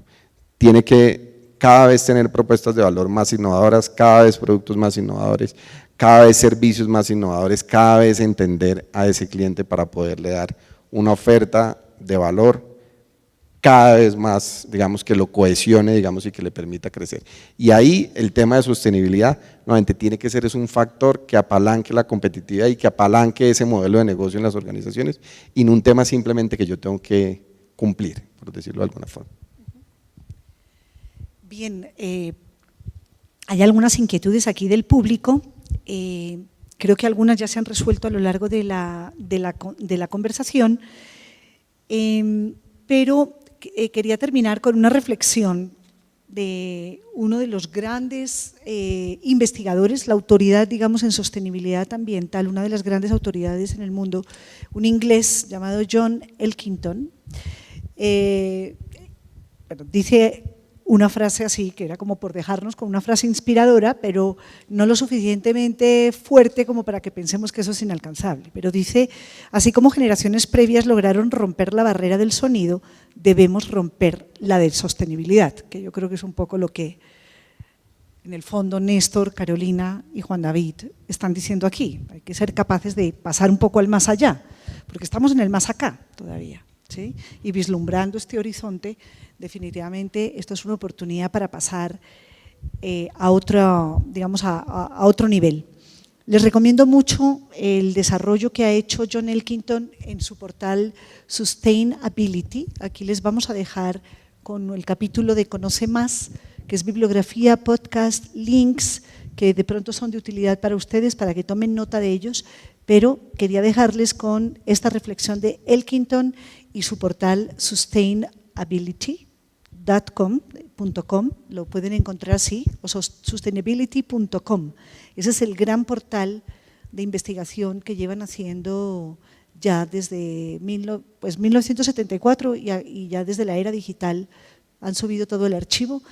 Tiene que cada vez tener propuestas de valor más innovadoras, cada vez productos más innovadores, cada vez servicios más innovadores, cada vez entender a ese cliente para poderle dar una oferta de valor cada vez más, digamos, que lo cohesione, digamos, y que le permita crecer. Y ahí el tema de sostenibilidad, nuevamente, tiene que ser un factor que apalanque la competitividad y que apalanque ese modelo de negocio en las organizaciones, y no un tema simplemente que yo tengo que cumplir, por decirlo de alguna forma. Bien, hay algunas inquietudes aquí del público, creo que algunas ya se han resuelto a lo largo de la conversación, pero quería terminar con una reflexión de uno de los grandes investigadores, la autoridad, digamos, en sostenibilidad ambiental, una de las grandes autoridades en el mundo, un inglés llamado John Elkington. Dice una frase así, que era como por dejarnos con una frase inspiradora, pero no lo suficientemente fuerte como para que pensemos que eso es inalcanzable. Pero dice, así como generaciones previas lograron romper la barrera del sonido, debemos romper la de sostenibilidad, que yo creo que es un poco lo que en el fondo Néstor, Carolina y Juan David están diciendo aquí. Hay que ser capaces de pasar un poco al más allá, porque estamos en el más acá todavía, ¿sí? Y vislumbrando este horizonte, definitivamente esto es una oportunidad para pasar a otro nivel. Les recomiendo mucho el desarrollo que ha hecho John Elkington en su portal Sustainability. Aquí les vamos a dejar con el capítulo de Conoce Más, que es bibliografía, podcast, links, que de pronto son de utilidad para ustedes, para que tomen nota de ellos, pero quería dejarles con esta reflexión de Elkington y su portal sustainability.com, lo pueden encontrar así, o sustainability.com. Ese es el gran portal de investigación que llevan haciendo ya desde 1974 y ya desde la era digital han subido todo el archivo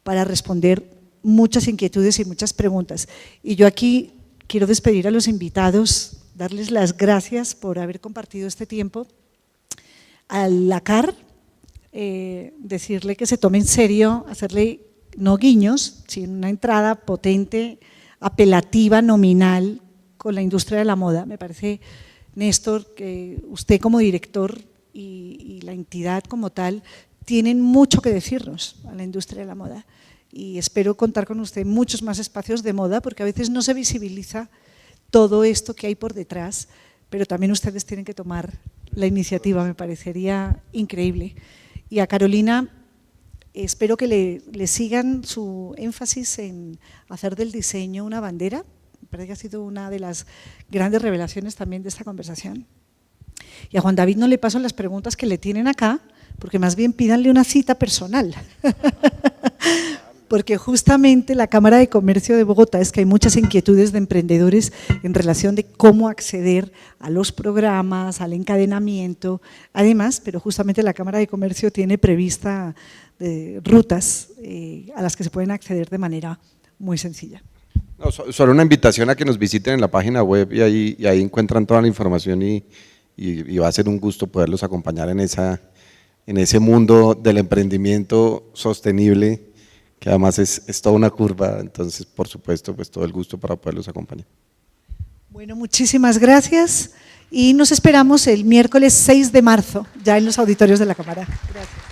para responder muchas inquietudes y muchas preguntas. Y yo aquí quiero despedir a los invitados, darles las gracias por haber compartido este tiempo. Al ACAR, decirle que se tome en serio, hacerle no guiños, sino una entrada potente, apelativa, nominal con la industria de la moda. Me parece, Néstor, que usted como director y la entidad como tal tienen mucho que decirnos a la industria de la moda y espero contar con usted en muchos más espacios de moda porque a veces no se visibiliza todo esto que hay por detrás, pero también ustedes tienen que tomar la iniciativa, me parecería increíble. Y a Carolina, espero que le sigan su énfasis en hacer del diseño una bandera, me parece que ha sido una de las grandes revelaciones también de esta conversación. Y a Juan David no le paso las preguntas que le tienen acá, porque más bien pídanle una cita personal. Porque justamente la Cámara de Comercio de Bogotá es que hay muchas inquietudes de emprendedores en relación de cómo acceder a los programas, al encadenamiento, además, pero justamente la Cámara de Comercio tiene prevista rutas a las que se pueden acceder de manera muy sencilla. No, solo una invitación a que nos visiten en la página web y ahí encuentran toda la información y va a ser un gusto poderlos acompañar en ese mundo del emprendimiento sostenible, que además es toda una curva, entonces por supuesto pues todo el gusto para poderlos acompañar. Bueno, muchísimas gracias y nos esperamos el miércoles 6 de marzo ya en los auditorios de la Cámara. Gracias.